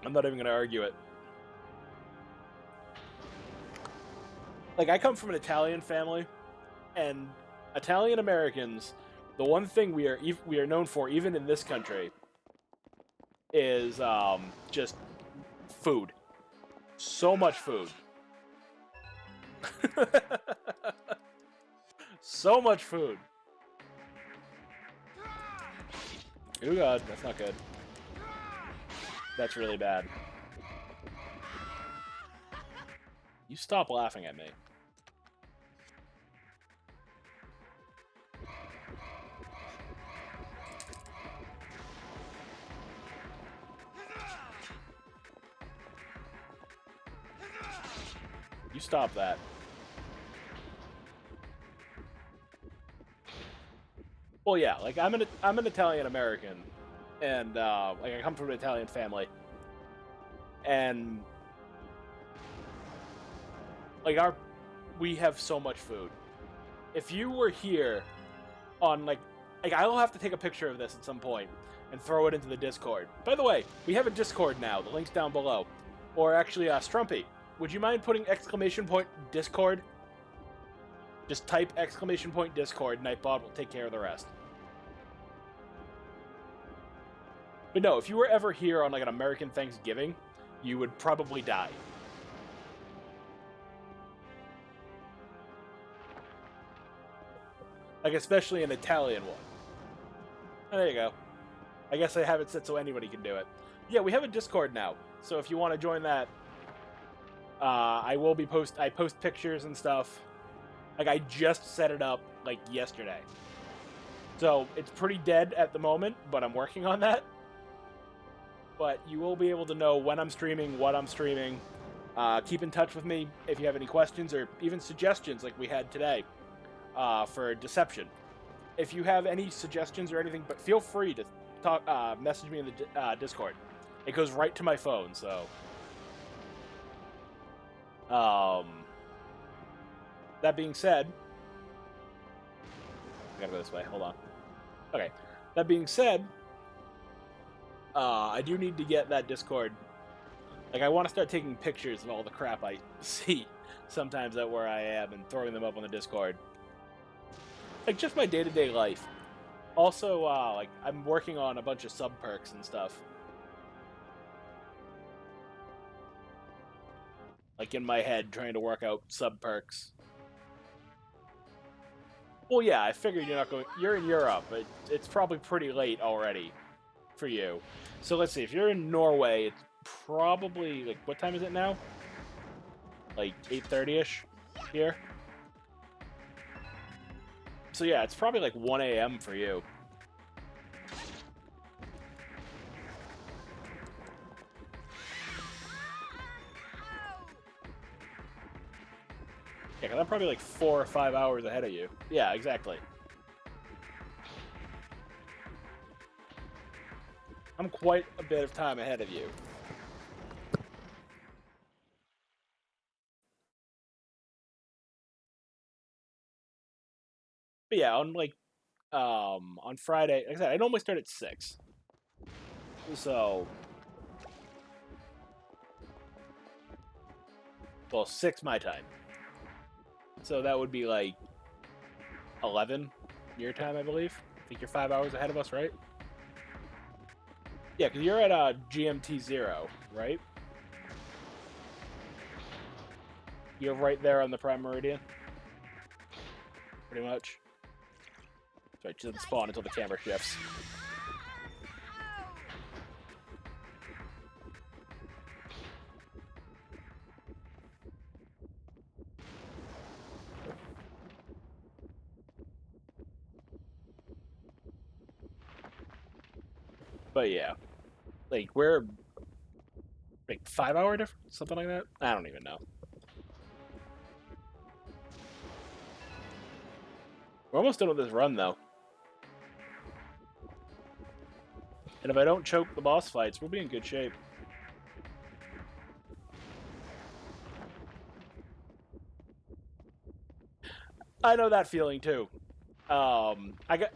I'm not even gonna argue it. Like, I come from an Italian family, and Italian Americans, the one thing we are known for, even in this country, is just food. So much food. So much food. Oh god, that's not good. That's really bad. You stop laughing at me. You stop that. Well, yeah, like I'm an Italian American, and like I come from an Italian family, and like we have so much food. If you were here on like I'll have to take a picture of this at some point and throw it into the Discord. By the way, we have a Discord now. The link's down below. Or actually, Strumpy, would you mind putting ! Discord? Just type ! Discord, Nightbot will take care of the rest. But no, if you were ever here on like an American Thanksgiving, you would probably die. Like, especially an Italian one. Oh, there you go. I guess I have it set so anybody can do it. Yeah, we have a Discord now, so if you want to join that, I post pictures and stuff. Like, I just set it up, like, yesterday. So, it's pretty dead at the moment, but I'm working on that. But you will be able to know when I'm streaming, what I'm streaming. Keep in touch with me if you have any questions or even suggestions like we had today for Deception. If you have any suggestions or anything, but feel free to message me in the Discord. It goes right to my phone, so... that being said... I gotta go this way, hold on. Okay. That being said... I do need to get that Discord. Like, I want to start taking pictures of all the crap I see sometimes at where I am and throwing them up on the Discord. Like, just my day-to-day life. Also, like, I'm working on a bunch of sub-perks and stuff. Like, in my head, trying to work out sub-perks. Well, yeah, I figured you're in Europe, but it's probably pretty late already for you. So let's see, if you're in Norway, it's probably, like, what time is it now? Like, 8:30-ish here? So yeah, it's probably like 1 a.m. for you. Yeah, 'cause I'm probably like 4 or 5 hours ahead of you. Yeah, exactly. I'm quite a bit of time ahead of you. But yeah, on Friday, like I said, I normally start at 6. So, well, 6 my time. So that would be like 11 your time, I believe. I think you're 5 hours ahead of us, right? Yeah, because you're at GMT 0, right? You're right there on the Prime Meridian. Pretty much. Sorry, she doesn't spawn until the camera shifts. But yeah, like we're like 5 hour difference, something like that. I don't even know. We're almost done with this run though, and if I don't choke the boss fights, we'll be in good shape. I know that feeling too. I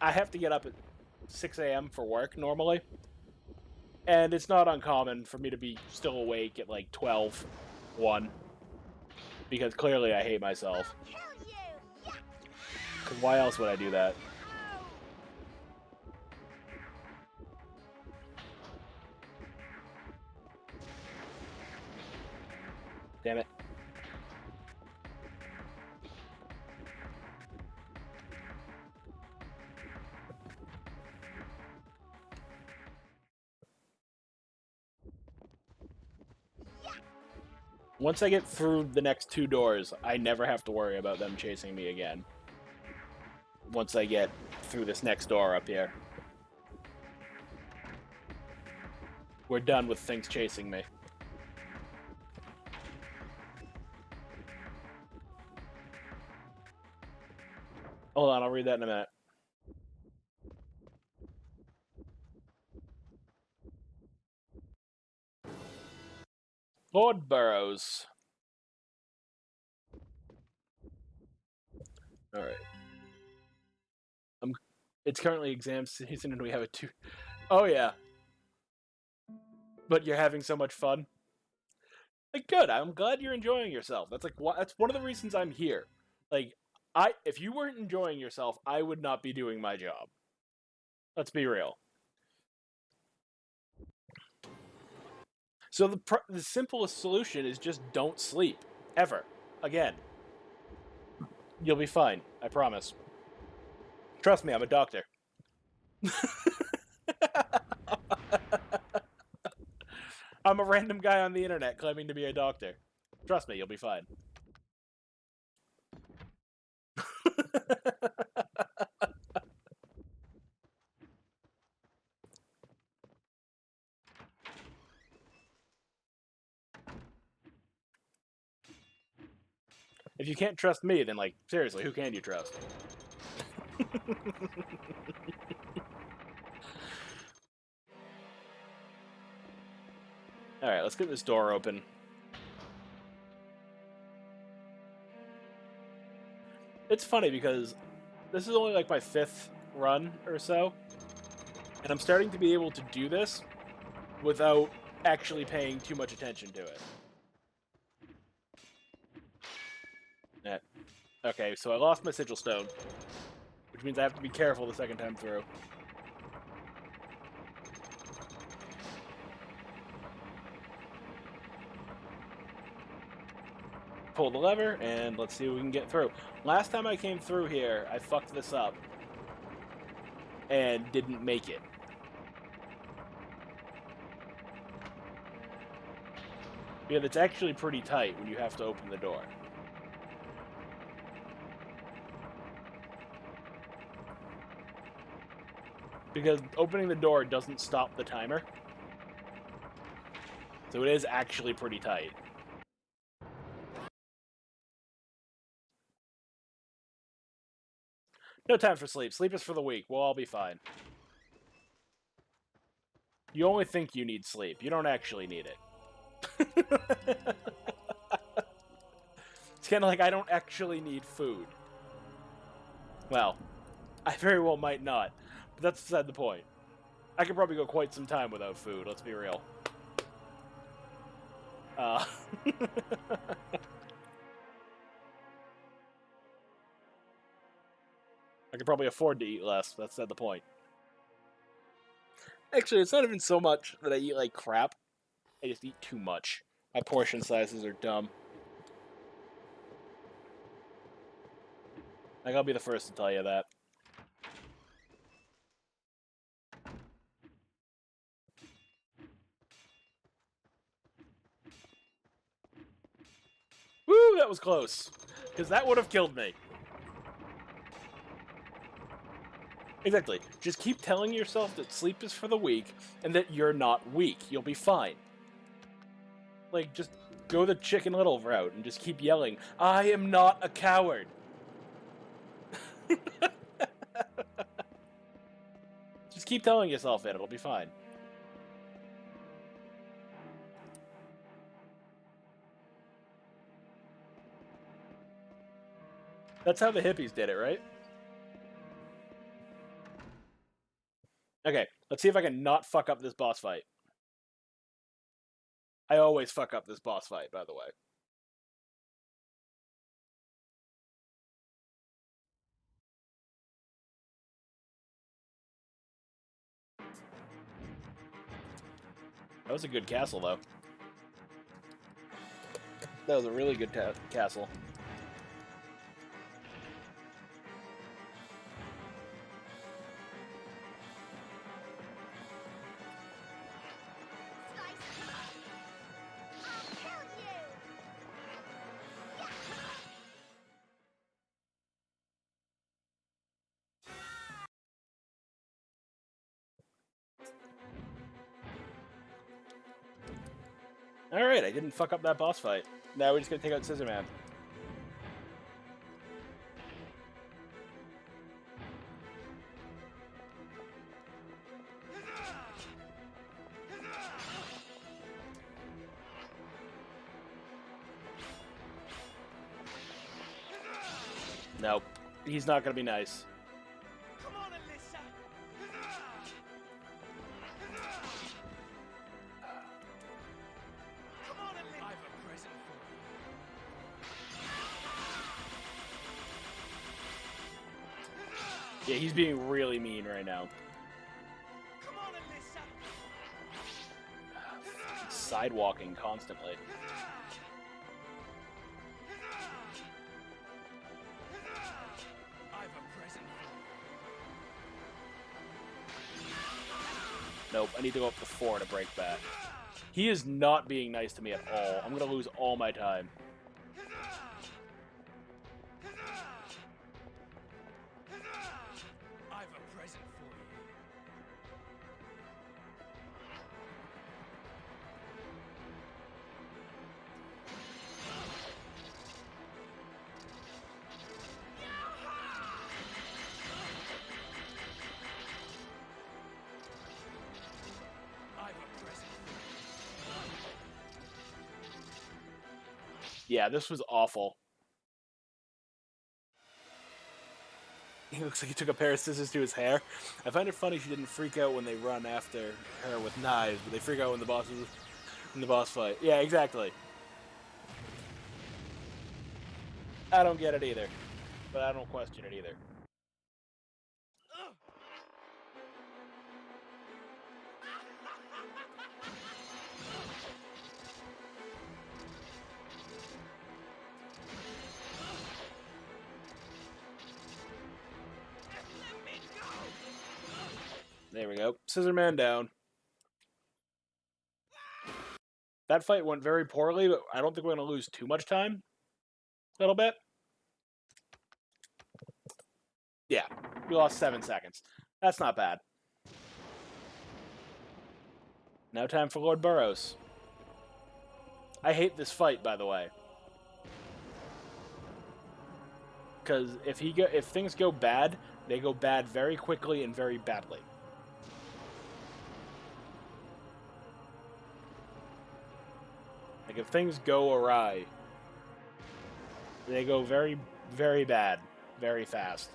have to get up at 6 a.m. for work normally, and it's not uncommon for me to be still awake at like 12, 1, because clearly I hate myself. Kill you! Yeah! Because why else would I do that? Damn it. Once I get through the next 2 doors, I never have to worry about them chasing me again. Once I get through this next door up here. We're done with things chasing me. Hold on, I'll read that in a minute. Lord Burrows. Alright. It's currently exam season and we have a 2... Oh yeah. But you're having so much fun. Like, good, I'm glad you're enjoying yourself. That's like, that's one of the reasons I'm here. Like, if you weren't enjoying yourself, I would not be doing my job. Let's be real. So the simplest solution is just don't sleep. Ever. Again. You'll be fine. I promise. Trust me, I'm a doctor. I'm a random guy on the internet claiming to be a doctor. Trust me, you'll be fine. If you can't trust me, then, like, seriously, who can you trust? Alright, let's get this door open. It's funny because this is only like my 5th run or so, and I'm starting to be able to do this without actually paying too much attention to it. Okay, so I lost my sigil stone, which means I have to be careful the second time through. Pull the lever, and let's see if we can get through. Last time I came through here, I fucked this up and didn't make it. Yeah, that's actually pretty tight when you have to open the door. Because opening the door doesn't stop the timer. So it is actually pretty tight. No time for sleep. Sleep is for the weak. We'll all be fine. You only think you need sleep. You don't actually need it. It's kind of like I don't actually need food. Well, I very well might not, but that's beside the point. I could probably go quite some time without food, let's be real. I could probably afford to eat less, that's beside the point. Actually, it's not even so much that I eat like crap. I just eat too much. My portion sizes are dumb. Like, I'll be the first to tell you that. Woo, that was close. Because that would have killed me. Exactly. Just keep telling yourself that sleep is for the weak, and that you're not weak. You'll be fine. Like, just go the Chicken Little route and just keep yelling, I am not a coward. Just keep telling yourself it. It'll be fine. That's how the hippies did it, right? Okay, let's see if I can not fuck up this boss fight. I always fuck up this boss fight, by the way. That was a good castle, though. That was a really good castle. I'll kill you! Alright, I didn't fuck up that boss fight. Now we're just gonna take out Scissorman. Nope. He's not gonna be nice. Come on, Alyssa. Come on, Alyssa. I've a present for you. Yeah, he's being really mean right now. Come on, Alyssa. Sidewalking constantly. I've a present for you. Nope, I need to go up to 4 to break that. He is not being nice to me at all. I'm gonna lose all my time. I've a present for you. I've a present for you. Yeah, this was awful. He looks like he took a pair of scissors to his hair. I find it funny she didn't freak out when they run after her with knives, but they freak out when the boss is in the boss fight. Yeah, exactly. I don't get it either, but I don't question it either. Let me go. There we go. Scissorman down. That fight went very poorly, but I don't think we're going to lose too much time. A little bit. Yeah, we lost 7 seconds. That's not bad. Now time for Lord Burroughs. I hate this fight, by the way. Because if things go bad, They go bad very quickly and very badly. Like, if things go awry, they go very, very bad, very fast.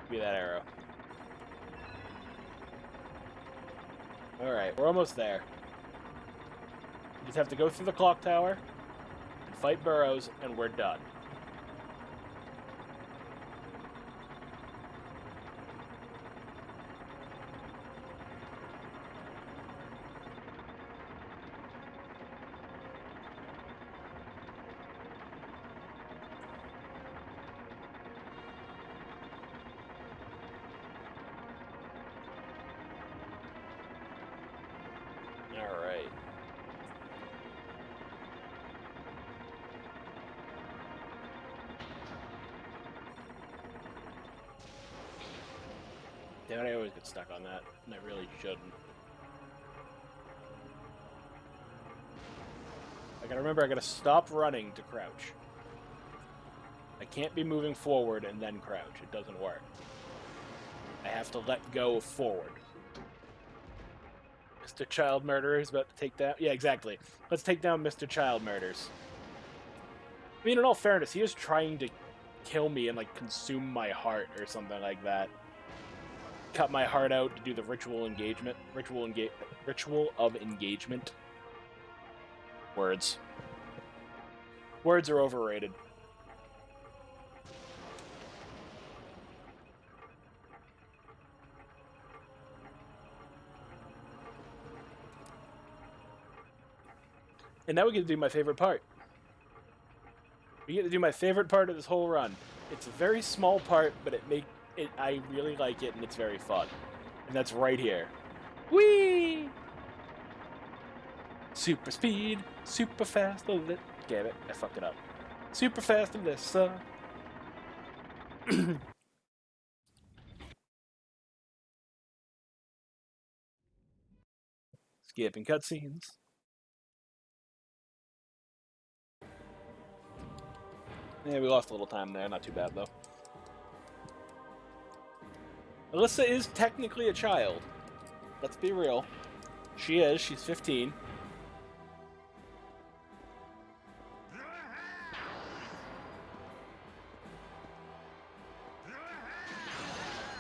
Be that arrow. Alright, we're almost there. We just have to go through the clock tower, and fight Burrows, and we're done. Alright. Damn it, I always get stuck on that, and I really shouldn't. I gotta remember, I gotta stop running to crouch. I can't be moving forward and then crouch. It doesn't work. I have to let go of forward. Mr. Child Murderer is about to take down... Yeah, exactly. Let's take down Mr. Child Murders. I mean, in all fairness, he is trying to kill me and, like, consume my heart or something like that. Cut my heart out to do the ritual engagement. Ritual of engagement. Words. Words are overrated. And now we get to do my favorite part. We get to do my favorite part of this whole run. It's a very small part, but I really like it, and it's very fun. And that's right here. Whee! Super speed, super fast, damn it, I fucked it up. Super fast, Alyssa. Skipping cutscenes. Yeah, we lost a little time there. Not too bad, though. Alyssa is technically a child. Let's be real. She is. She's 15.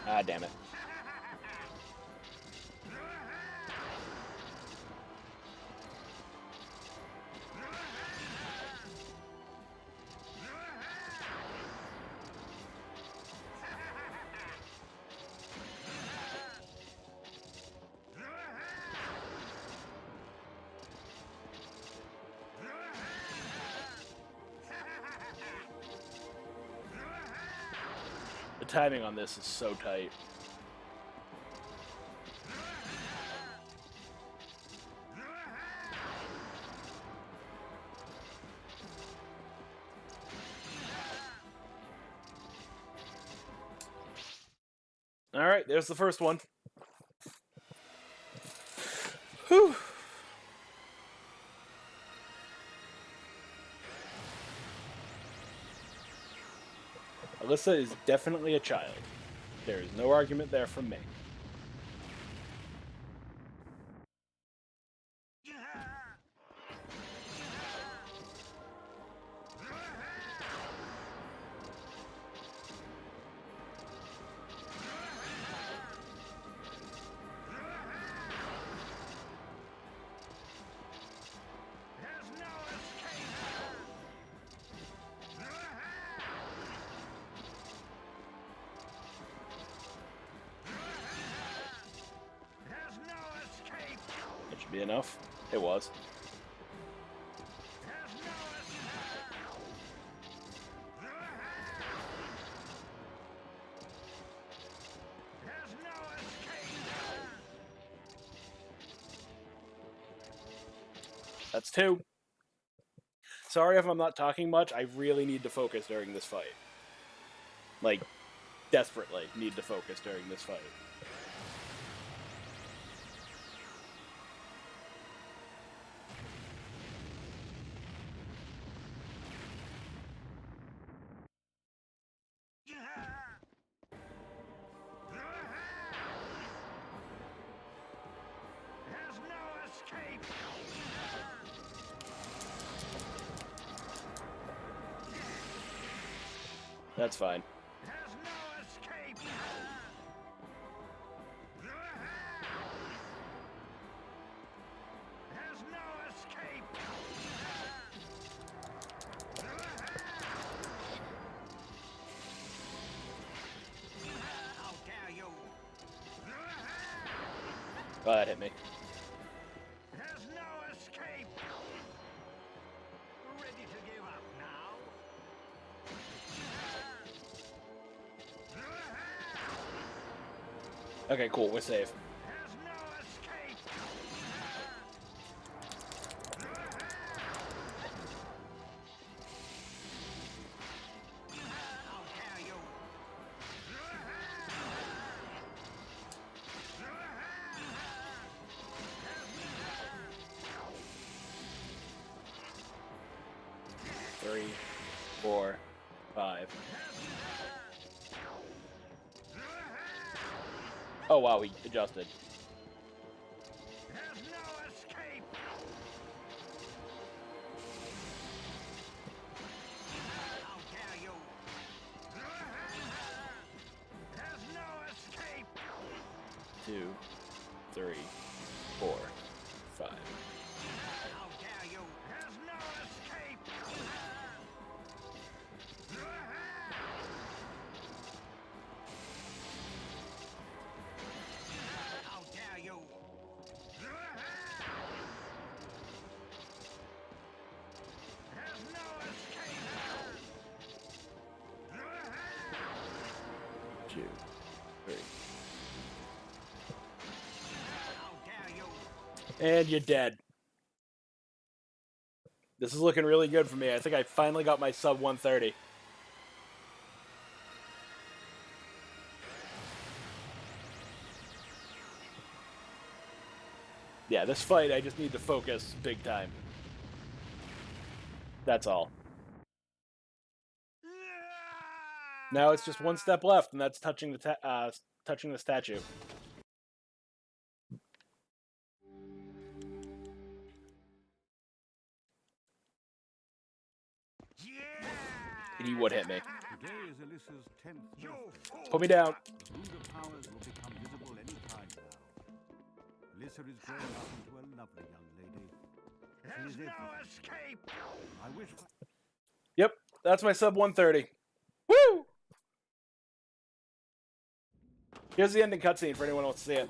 Ah, damn it. The timing on this is so tight. Alright, there's the first one. Whew. Alyssa is definitely a child. There is no argument there from me. That should be enough. It was. That's two. Sorry if I'm not talking much. I really need to focus during this fight. Like, desperately need to focus during this fight. There's no escape. That's fine. There's no escape. There's no escape. How dare you? Oh, that hit me. There's no escape. Ready to give up now? Okay, cool. We're safe. There's no escape. How dare you? 3, 4, 5. Oh wow, he adjusted. There's no escape. How dare you? There's no escape. 2, 3, 4, 5. How dare you? There's no escape. How dare you? There's no escape. 2, 3. How dare you? And you're dead. This is looking really good for me. I think I finally got my sub 130. Yeah, this fight, I just need to focus big time. That's all. Now it's just one step left, and that's touching the touching the statue. And he would hit me. Today is Alyssa's 10th You birthday. fool! Put me down. The Buddha powers will become visible any time now. Alyssa is growing up into a lovely young lady. She There's is no everything. escape. I wish. Yep, that's my sub 130. Woo! Here's the ending cutscene for anyone who wants to see it.